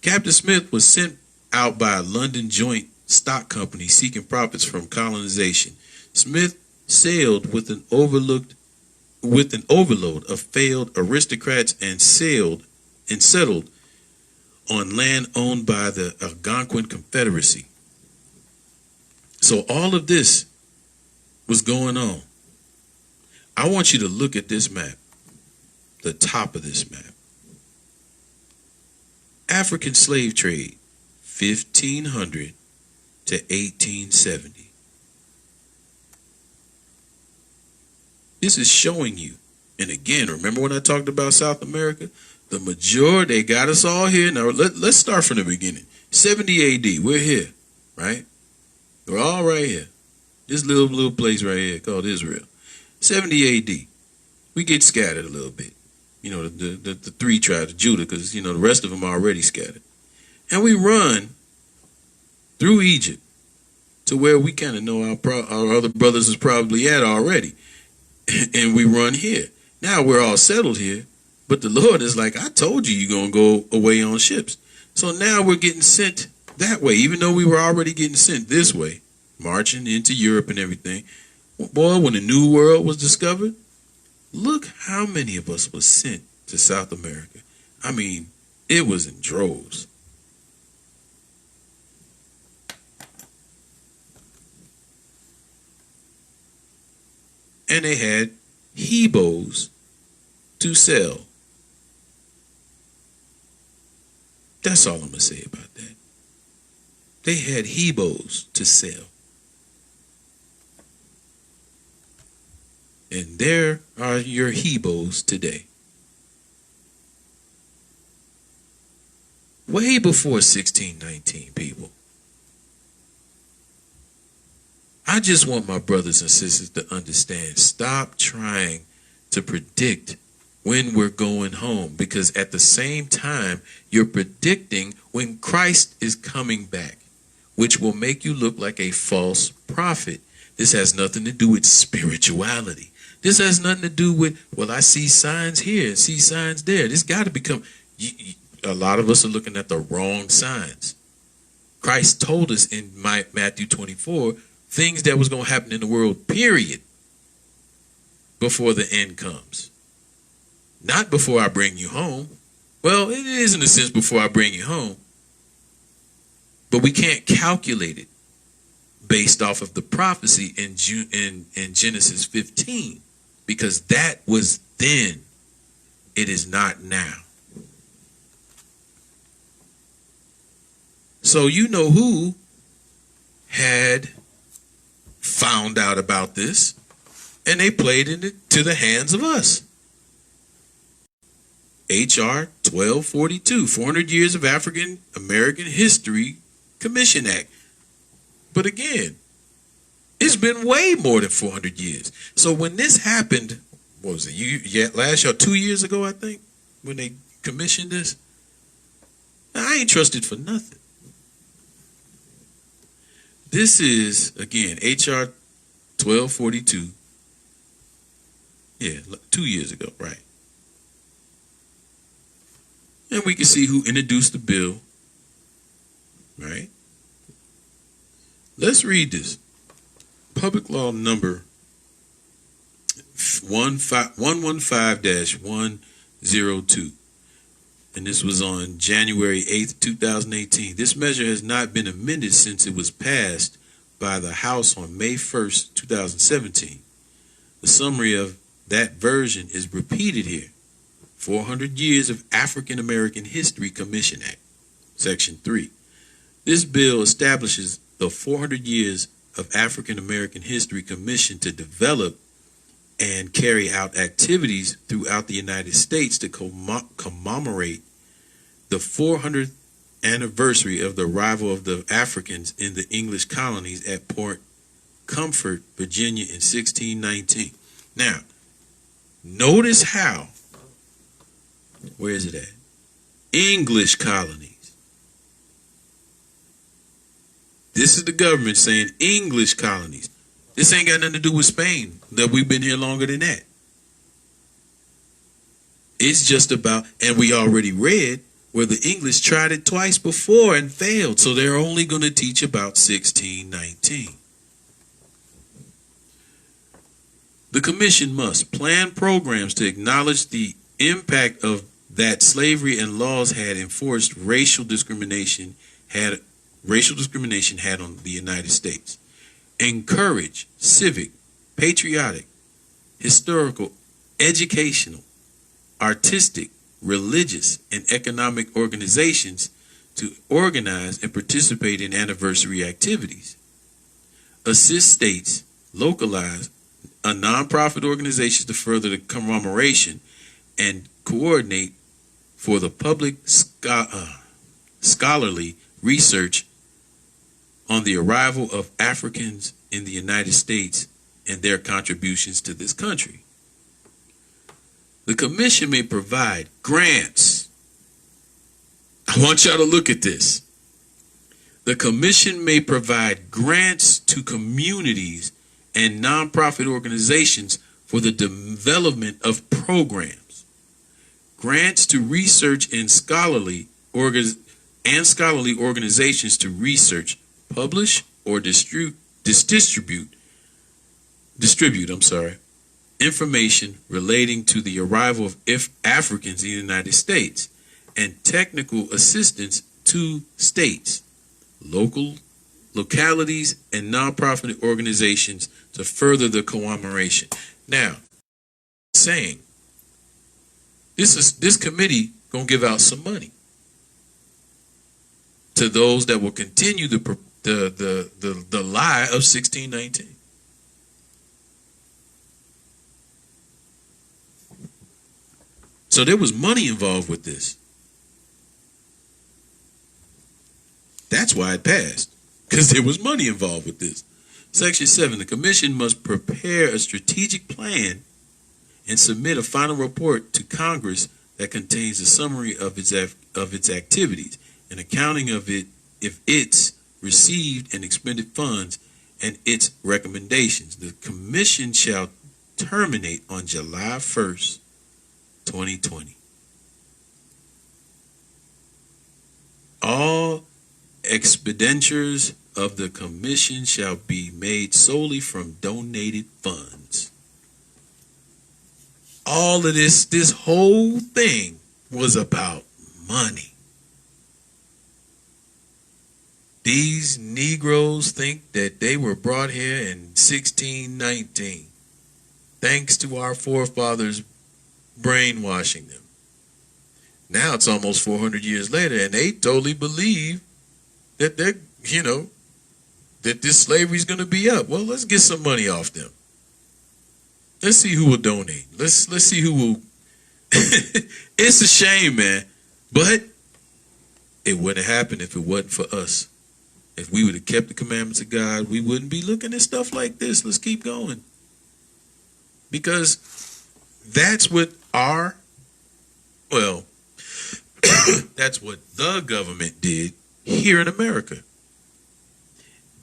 Captain Smith was sent out by a London joint stock company seeking profits from colonization. Smith sailed with an overload of failed aristocrats and settled on land owned by the Algonquin Confederacy. So all of this was going on. I want you to look at this map, the top of this map. African slave trade, 1500 to 1870. This is showing you, and again, remember when I talked about South America? The majority, they got us all here. Now, let's start from the beginning. 70 AD, we're here, right? We're all right here. This little place right here called Israel. 70 AD, we get scattered a little bit. You know, the three tribes of Judah, because, you know, the rest of them are already scattered. And we run through Egypt to where we kind of know our other brothers is probably at already. And we run here. Now we're all settled here, but the Lord is like, I told you you're going to go away on ships. So now we're getting sent that way, even though we were already getting sent this way, marching into Europe and everything. Boy, when the New World was discovered, look how many of us was sent to South America. I mean, it was in droves. And they had hebos to sell. That's all I'm going to say about that. They had hebos to sell. And there are your hebos today. Way before 1619, people. I just want my brothers and sisters to understand, stop trying to predict when we're going home, because at the same time, you're predicting when Christ is coming back, which will make you look like a false prophet. This has nothing to do with spirituality. This has nothing to do with, well, I see signs here and see signs there. This got to become, a lot of us are looking at the wrong signs. Christ told us in Matthew 24, things that was going to happen in the world, period, before the end comes. Not before I bring you home. Well, it is in a sense before I bring you home. But we can't calculate it based off of the prophecy in Genesis 15. Because that was then. It is not now. So you know who had found out about this, and they played into the hands of us. H.R. 1242, 400 Years of African American History Commission Act. But again, it's been way more than 400 years. So when this happened, what was it? Last year, 2 years ago, I think, when they commissioned this. I ain't trusted for nothing. This is, again, H.R. 1242. Yeah, 2 years ago, right. And we can see who introduced the bill, right? Let's read this. Public Law number 115-102. And this was on January 8th, 2018. This measure has not been amended since it was passed by the House on May 1st, 2017. The summary of that version is repeated here. 400 Years of African American History Commission Act, Section 3. This bill establishes the 400 Years of African American History Commission to develop and carry out activities throughout the United States to commemorate the 400th anniversary of the arrival of the Africans in the English colonies at Port Comfort, Virginia in 1619. Now, notice how, where is it at? English colonies. This is the government saying English colonies. This ain't got nothing to do with Spain, that we've been here longer than that. It's just about, and we already read where the English tried it twice before and failed. So they're only going to teach about 1619. The commission must plan programs to acknowledge the impact of that slavery and laws had enforced racial discrimination had on the United States. Encourage civic, patriotic, historical, educational, artistic, religious, and economic organizations to organize and participate in anniversary activities. Assist states, localize a nonprofit organizations to further the commemoration and coordinate for the public scholarly research on the arrival of Africans in the United States and their contributions to this country. The commission may provide grants. I want y'all to look at this. The commission may provide grants to communities and nonprofit organizations for the development of programs, grants to research and scholarly organizations to research, publish, or distribute information relating to the arrival of Africans in the United States, and technical assistance to states, localities, and nonprofit organizations to further the commemoration. Now, saying this committee gonna give out some money to those that will continue the lie of 1619. So there was money involved with this. That's why it passed, because there was money involved with this. Section 7, the commission must prepare a strategic plan and submit a final report to Congress that contains a summary of its activities, an accounting of it if it's received and expended funds, and its recommendations. The commission shall terminate on July 1st, 2020. All expenditures of the commission shall be made solely from donated funds. All of this whole thing was about money. These Negroes think that they were brought here in 1619, thanks to our forefathers brainwashing them. Now it's almost 400 years later, and they totally believe that they're, that this slavery is going to be up. Well, let's get some money off them. Let's see who will donate. Let's see who will. It's a shame, man, but it wouldn't have happened if it wasn't for us. If we would have kept the commandments of God, we wouldn't be looking at stuff like this. Let's keep going, because that's what that's what the government did here in America.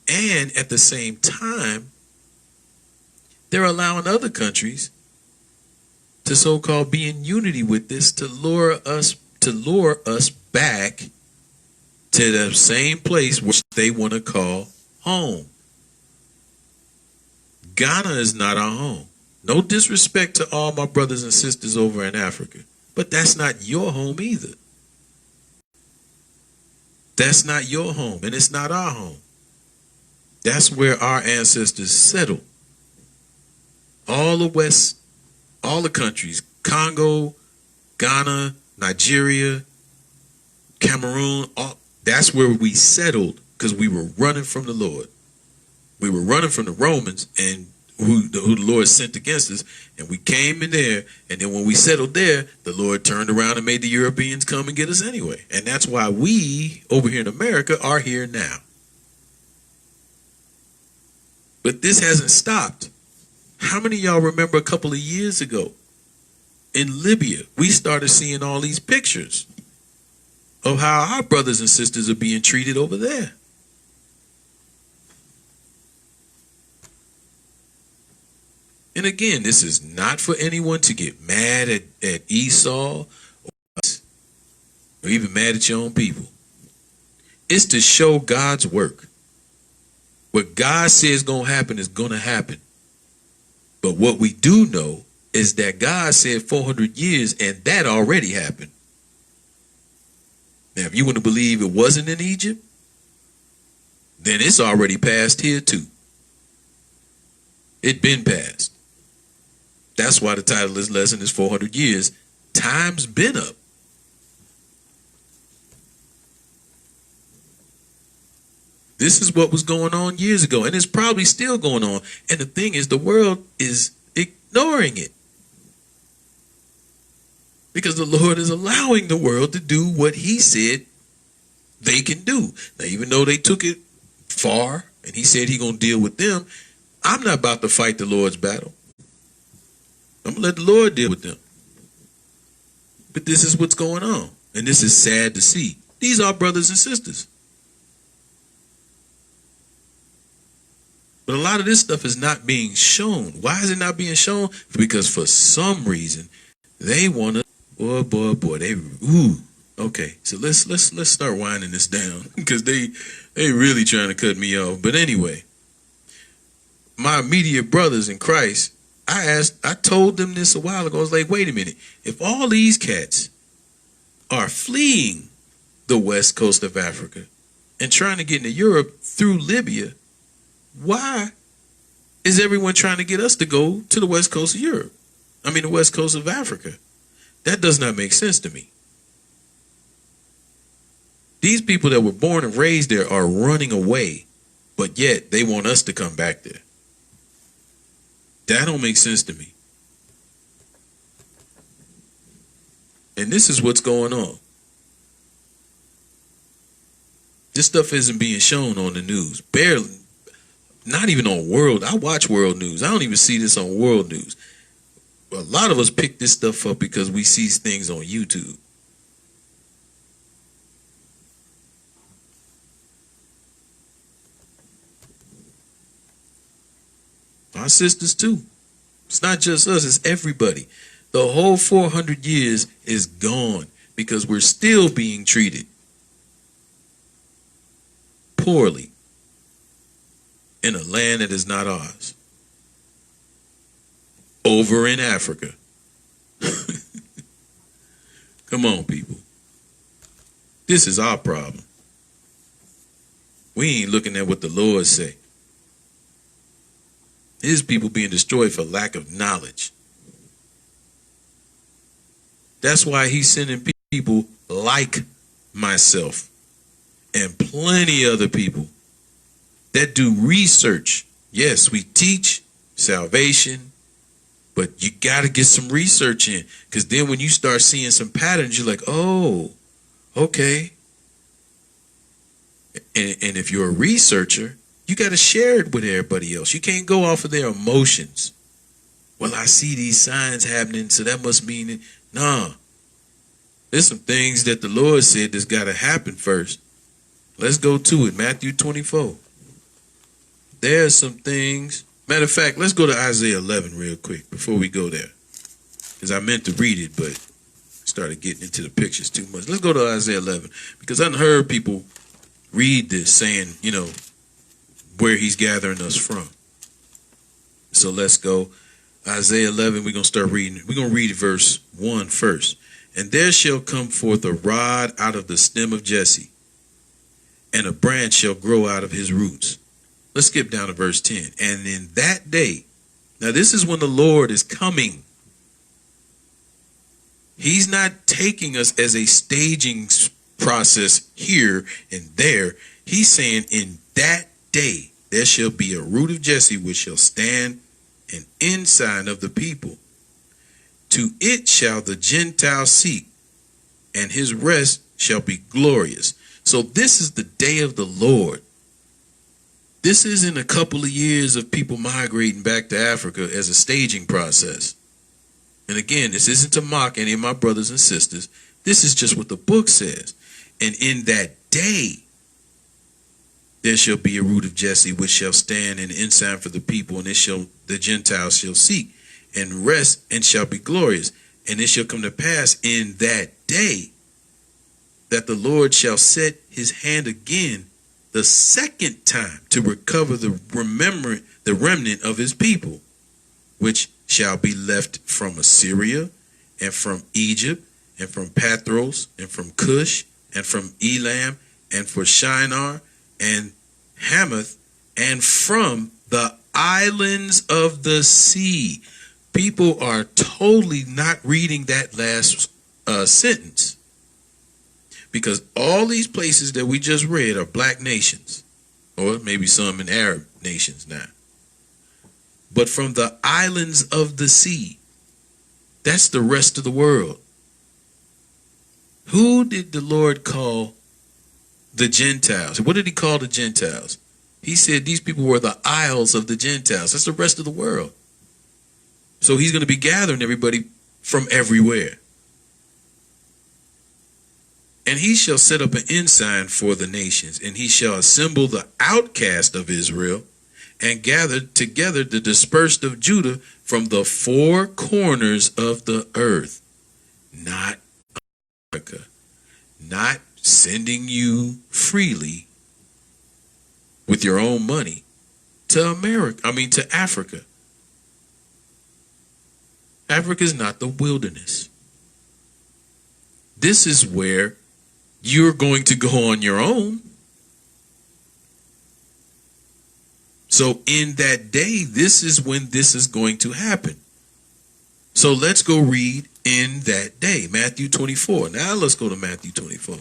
And at the same time, they're allowing other countries to so-called be in unity with this, to lure us back to the same place which they want to call home. Ghana is not our home. No disrespect to all my brothers and sisters over in Africa, but that's not your home either. That's not your home, and it's not our home. That's where our ancestors settled. All the West, all the countries, Congo, Ghana, Nigeria, Cameroon, that's where we settled, because we were running from the Lord. We were running from the Romans and who the Lord sent against us, and we came in there, and then when we settled there, the Lord turned around and made the Europeans come and get us anyway. And that's why we, over here in America, are here now. But this hasn't stopped. How many of y'all remember a couple of years ago in Libya, we started seeing all these pictures of how our brothers and sisters are being treated over there? And again, this is not for anyone to get mad at Esau or even mad at your own people. It's to show God's work. What God says is going to happen is going to happen. But what we do know is that God said 400 years, and that already happened. Now, if you want to believe it wasn't in Egypt, then it's already passed here too. It been passed. That's why the title of this lesson is 400 years. Time's been up. This is what was going on years ago, and it's probably still going on. And the thing is, the world is ignoring it. Because the Lord is allowing the world to do what he said they can do. Now, even though they took it far, and he said he's going to deal with them, I'm not about to fight the Lord's battle. I'm going to let the Lord deal with them. But this is what's going on. And this is sad to see. These are brothers and sisters. But a lot of this stuff is not being shown. Why is it not being shown? Because for some reason, they want to, boy, okay. So let's start winding this down because they really trying to cut me off. But anyway, my immediate brothers in Christ, I told them this a while ago. I was like, wait a minute. If all these cats are fleeing the west coast of Africa and trying to get into Europe through Libya, why is everyone trying to get us to go to the west coast of Europe? I mean, the west coast of Africa. That does not make sense to me. These people that were born and raised there are running away, but yet they want us to come back there. That don't make sense to me. And this is what's going on. This stuff isn't being shown on the news. Barely. Not even on world. I watch world news. I don't even see this on world news. A lot of us pick this stuff up because we see things on YouTube. Our sisters too. It's not just us, it's everybody. The whole 400 years is gone because we're still being treated poorly in a land that is not ours. Over in Africa. Come on, people. This is our problem. We ain't looking at what the Lord say. His people being destroyed for lack of knowledge. That's why he's sending people like myself and plenty other people that do research. Yes, we teach salvation, but you got to get some research in, because then when you start seeing some patterns, you're like, oh, okay. And if you're a researcher, you got to share it with everybody else. You can't go off of their emotions. Well, I see these signs happening, so that must mean it. Nah. There's some things that the Lord said that's got to happen first. Let's go to it. Matthew 24. There's some things. Matter of fact, let's go to Isaiah 11 real quick before we go there. Because I meant to read it, but started getting into the pictures too much. Let's go to Isaiah 11. Because I've heard people read this saying, you know, where he's gathering us from. So let's go. Isaiah 11, we're going to start reading. We're going to read verse 1 first. And there shall come forth a rod out of the stem of Jesse, and a branch shall grow out of his roots. Let's skip down to verse 10. And in that day, now this is when the Lord is coming. He's not taking us as a staging process here and there. He's saying in that day, there shall be a root of Jesse which shall stand an ensign of the people. To it shall the Gentiles seek, and his rest shall be glorious. So this is the day of the Lord. This isn't a couple of years of people migrating back to Africa as a staging process. And again, this isn't to mock any of my brothers and sisters. This is just what the book says. And in that day, there shall be a root of Jesse which shall stand an ensign for the people, and the Gentiles shall seek and rest, and shall be glorious. And it shall come to pass in that day that the Lord shall set his hand again the second time to recover the remnant of his people, which shall be left from Assyria, and from Egypt, and from Pathros, and from Cush, and from Elam, and for Shinar, and Hamath, and from the islands of the sea. people are totally not reading that last sentence, because all these places that we just read are black nations, or maybe some in Arab nations now. But from the islands of the sea, that's the rest of the world. Who did the Lord call the Gentiles? What did he call the Gentiles? He said these people were the isles of the Gentiles. That's the rest of the world. So he's going to be gathering everybody from everywhere. And he shall set up an ensign for the nations, and he shall assemble the outcast of Israel, and gather together the dispersed of Judah from the four corners of the earth. Not America. Not sending you freely with your own money to to Africa. Africa is not the wilderness. This is where you're going to go on your own. So in that day, this is when this is going to happen. So let's go read in that day, Matthew 24. Now let's go to Matthew 24.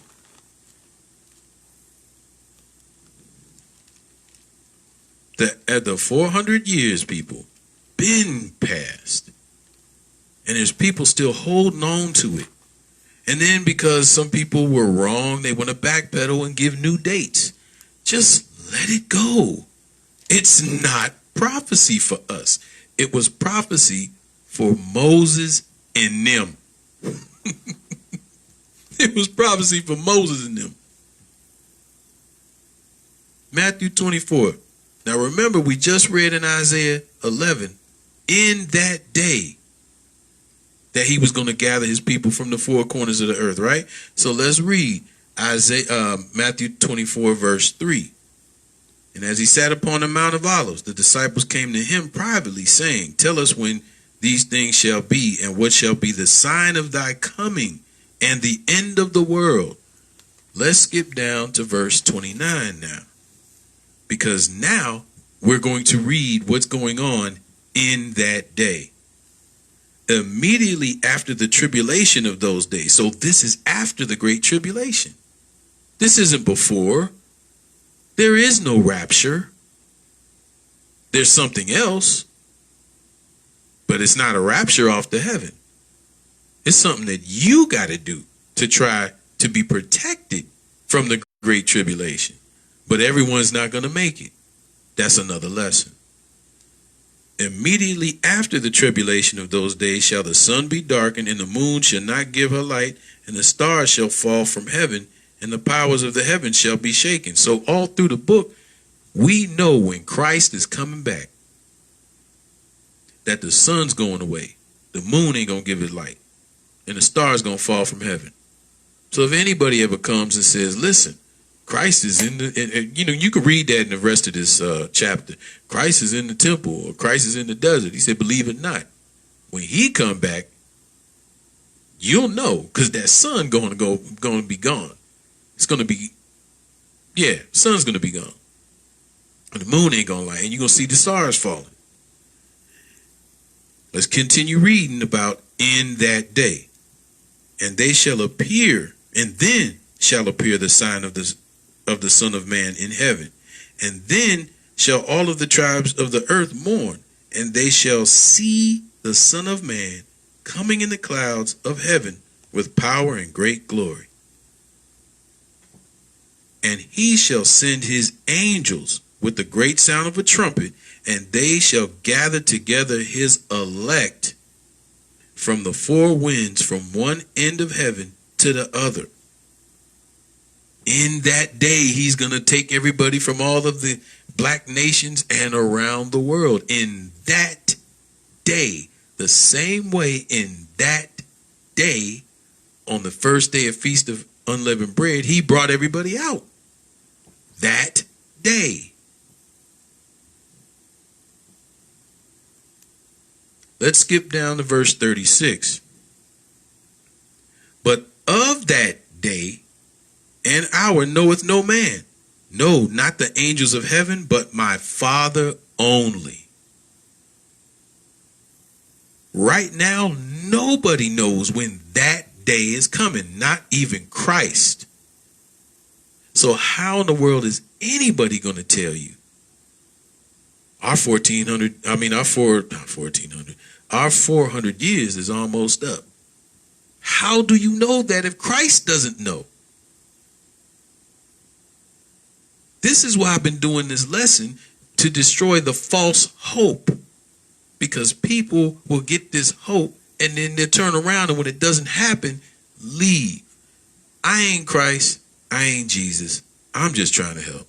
The 400 years, people, been passed. And there's people still holding on to it. And then because some people were wrong, they want to backpedal and give new dates. Just let it go. It's not prophecy for us. It was prophecy for Moses and them. It was prophecy for Moses and them. Matthew 24. Now remember, we just read in Isaiah 11, in that day, that he was going to gather his people from the four corners of the earth, right? So let's read Matthew 24, verse 3. And as he sat upon the Mount of Olives, the disciples came to him privately, saying, tell us when these things shall be, and what shall be the sign of thy coming and the end of the world. Let's skip down to verse 29 now, because now we're going to read what's going on in that day. Immediately after the tribulation of those days. So this is after the great tribulation. This isn't before. There is no rapture. There's something else, but it's not a rapture off to heaven. It's something that you got to do to try to be protected from the great tribulation. But everyone's not going to make it. That's another lesson. Immediately after the tribulation of those days shall the sun be darkened, and the moon shall not give her light, and the stars shall fall from heaven, and the powers of the heavens shall be shaken. So all through the book, we know when Christ is coming back, that the sun's going away, the moon ain't going to give it light, and the stars going to fall from heaven. So if anybody ever comes and says, listen, Christ is in the, you can read that in the rest of this chapter. Christ is in the temple, or Christ is in the desert. He said, believe it not. When he come back, you'll know, because that sun going to be gone. It's going to be, sun's going to be gone. And the moon ain't going to light, and you're going to see the stars falling. Let's continue reading about in that day. And they shall appear, and then shall appear the sign of the Son of Man in heaven. And then shall all of the tribes of the earth mourn, and they shall see the Son of Man coming in the clouds of heaven with power and great glory. And he shall send his angels with the great sound of a trumpet, and they shall gather together his elect from the four winds, from one end of heaven to the other. In that day, he's going to take everybody from all of the black nations and around the world. In that day, the same way in that day, on the first day of Feast of Unleavened Bread, he brought everybody out. That day. Let's skip down to verse 36. But of that day and hour knoweth no man, no, not the angels of heaven, but my Father only. Right now, nobody knows when that day is coming, not even Christ. So how in the world is anybody going to tell you? Our 400 years is almost up. How do you know that if Christ doesn't know? This is why I've been doing this lesson, to destroy the false hope. Because people will get this hope and then they'll turn around, and when it doesn't happen, leave. I ain't Christ. I ain't Jesus. I'm just trying to help.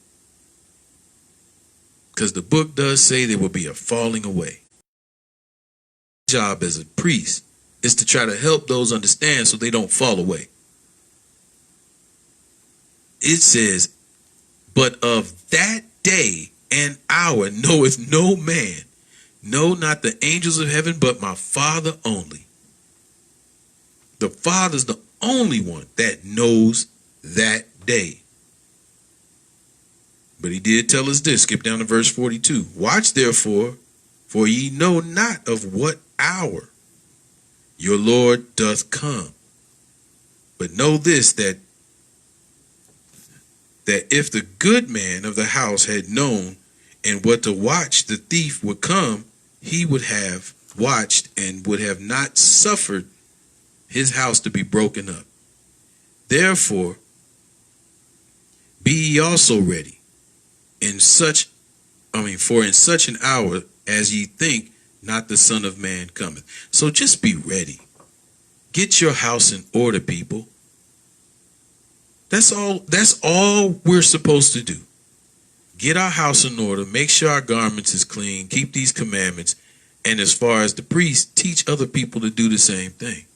Because the book does say there will be a falling away. My job as a priest is to try to help those understand so they don't fall away. It says, but of that day and hour knoweth no man, no, not the angels of heaven, but my Father only. The Father's the only one that knows that day. But he did tell us this. Skip down to verse 42. Watch therefore, for ye know not of what hour your Lord doth come. But know this, that if the good man of the house had known and what to watch the thief would come, he would have watched and would have not suffered his house to be broken up. Therefore, be ye also ready for in such an hour as ye think not the Son of Man cometh. So just be ready. Get your house in order, people. That's all we're supposed to do. Get our house in order, make sure our garments is clean, keep these commandments, and as far as the priest, teach other people to do the same thing.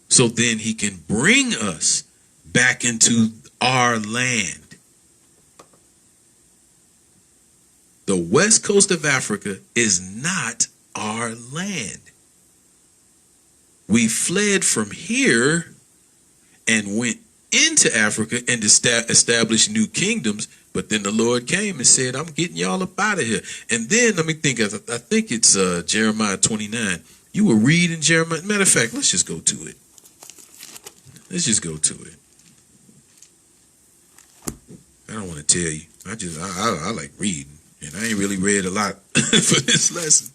So then he can bring us back into our land. The west coast of Africa is not our land. We fled from here and went into Africa and established new kingdoms. But then the Lord came and said, I'm getting y'all up out of here. And then let me think, I think it's Jeremiah 29. You were reading Jeremiah. Matter of fact, let's just go to it. I don't want to tell you. I like reading. And I ain't really read a lot for this lesson.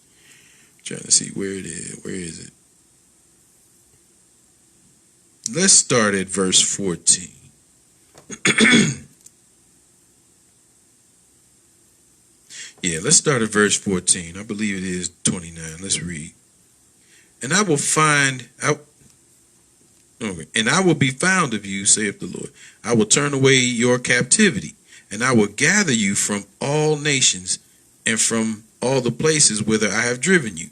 I'm trying to see where it is. Where is it? Let's start at verse 14. Yeah, let's start at verse 14. I believe it is 29. Let's read. And I will be found of you, saith the Lord. I will turn away your captivity, and I will gather you from all nations and from all the places whither I have driven you,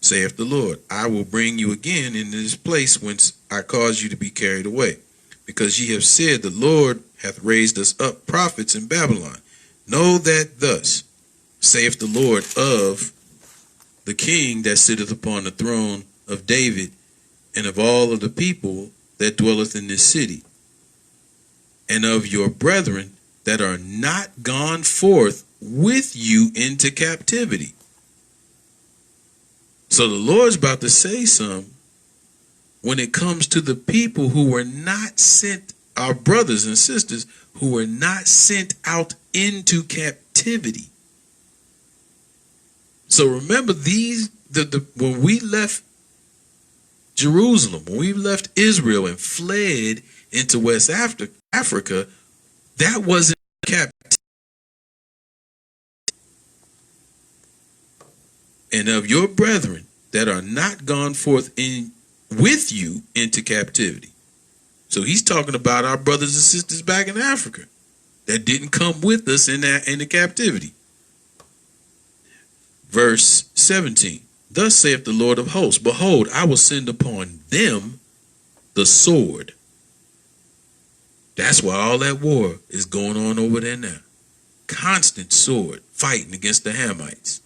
saith the Lord. I will bring you again into this place whence I caused you to be carried away, because ye have said, the Lord hath raised us up prophets in Babylon. Know that thus saith the Lord of the king that sitteth upon the throne of David, and of all of the people that dwelleth in this city, and of your brethren that are not gone forth with you into captivity. So the Lord's about to say something when it comes to the people who were not sent, our brothers and sisters who were not sent out into captivity. So remember, when we left Jerusalem, when we left Israel and fled into West Africa, that wasn't captivity. And of your brethren that are not gone forth with you into captivity. So he's talking about our brothers and sisters back in Africa that didn't come with us in the captivity. Verse 17. Thus saith the Lord of hosts, behold, I will send upon them the sword. That's why all that war is going on over there now. Constant sword fighting against the Hamites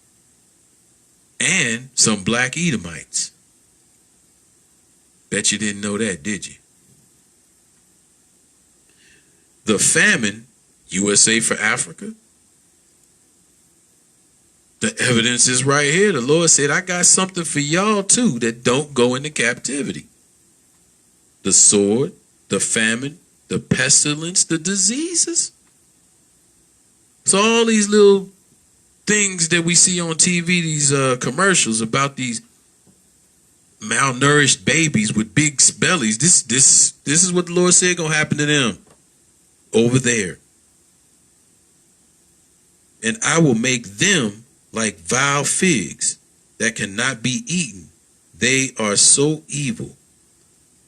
and some black Edomites. Bet you didn't know that, did you? The famine, USA for Africa, The evidence is right here. The Lord said, I got something for y'all too that don't go into captivity. The sword, the famine, the pestilence, the diseases. So all these little things that we see on TV, these commercials about these malnourished babies with big bellies, this is what the Lord said gonna happen to them over there. And I will make them like vile figs that cannot be eaten. They are so evil.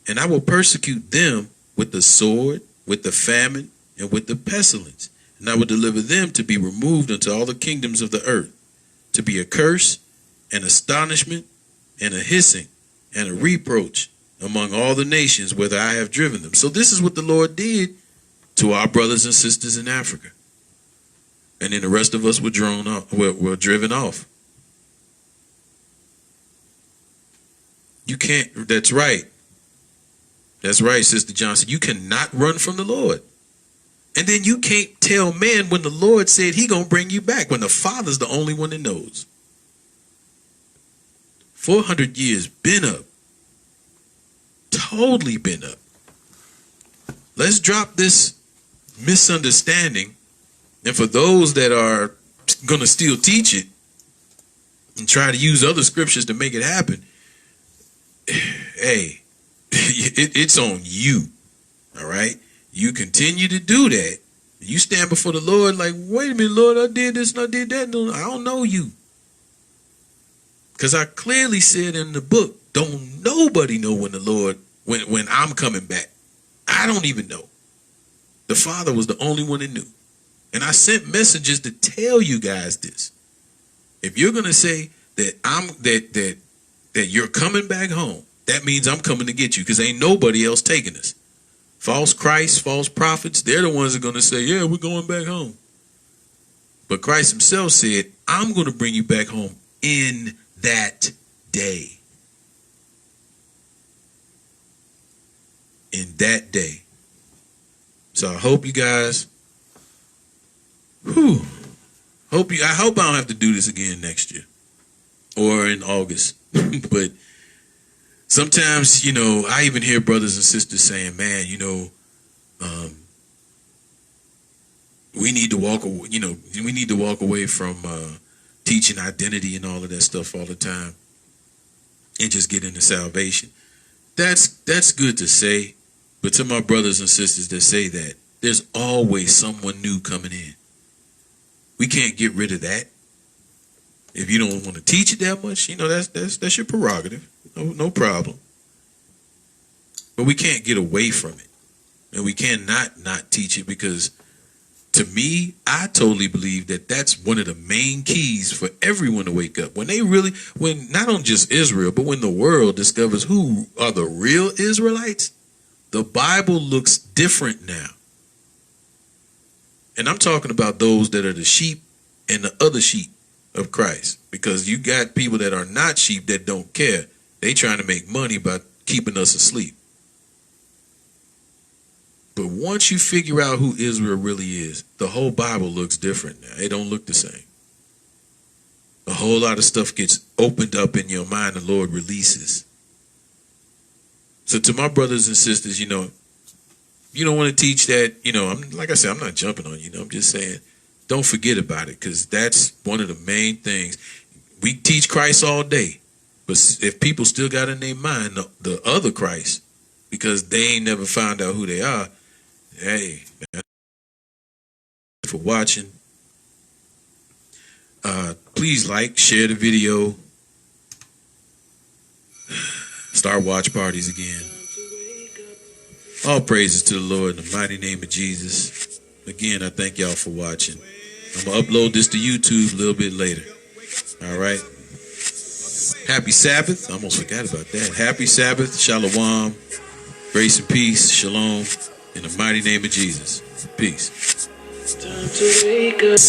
And I will persecute them with the sword, with the famine, and with the pestilence. And I will deliver them to be removed unto all the kingdoms of the earth, to be a curse, an astonishment, and a hissing, and a reproach among all the nations whither I have driven them. So this is what the Lord did to our brothers and sisters in Africa. And then the rest of us were driven off. You can't, that's right. That's right, Sister Johnson. You cannot run from the Lord. And then you can't tell man when the Lord said he gonna bring you back, when the Father's the only one that knows. 400 years been up. Totally been up. Let's drop this misunderstanding. And for those that are gonna still teach it and try to use other scriptures to make it happen, hey, it's on you. All right? You continue to do that. You stand before the Lord like, wait a minute, Lord, I did this and I did that. No, I don't know you. Because I clearly said in the book, don't nobody know when the Lord, when I'm coming back. I don't even know. The Father was the only one that knew. And I sent messages to tell you guys this. If you're going to say that that you're coming back home, that means I'm coming to get you, because ain't nobody else taking us. False Christs, false prophets, they're the ones that are going to say, yeah, we're going back home. But Christ himself said, I'm going to bring you back home in that day. In that day. So I hope you guys, I hope I don't have to do this again next year or in August. But sometimes, I even hear brothers and sisters saying, man, we need to walk away, we need to walk away from teaching identity and all of that stuff all the time and just get into salvation. That's good to say, but to my brothers and sisters that say that, there's always someone new coming in. We can't get rid of that. If you don't want to teach it that much, that's your prerogative. No problem. But we can't get away from it. And we cannot not teach it, because to me, I totally believe that that's one of the main keys for everyone to wake up. When not on just Israel, but when the world discovers who are the real Israelites, the Bible looks different now. And I'm talking about those that are the sheep and the other sheep of Christ. Because you got people that are not sheep that don't care. They trying to make money by keeping us asleep. But once you figure out who Israel really is, the whole Bible looks different now. It don't look the same. A whole lot of stuff gets opened up in your mind, the Lord releases. So to my brothers and sisters, you don't want to teach that, like I said, I'm not jumping on you. I'm just saying, don't forget about it, because that's one of the main things. We teach Christ all day, but if people still got in their mind the other Christ, because they ain't never found out who they are, hey, for watching. Please share the video, start watch parties again. All praises to the Lord in the mighty name of Jesus. Again, I thank y'all for watching. I'm going to upload this to YouTube a little bit later. All right. Happy Sabbath. I almost forgot about that. Happy Sabbath. Shalom. Grace and peace. Shalom. In the mighty name of Jesus. Peace. Time to wake up.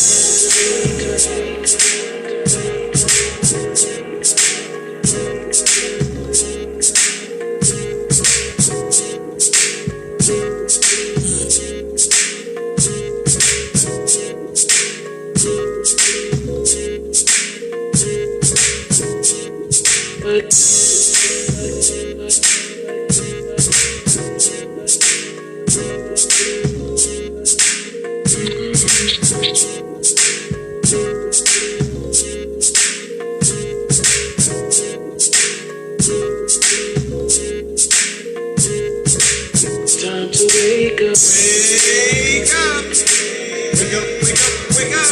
Time to wake up. Wake up. Wake up, wake up, wake up.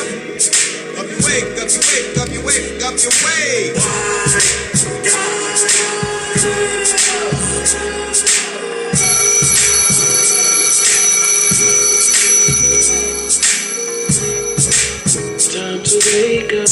Up you wake, up you wake, up you wake, up you wake. Time to wake up.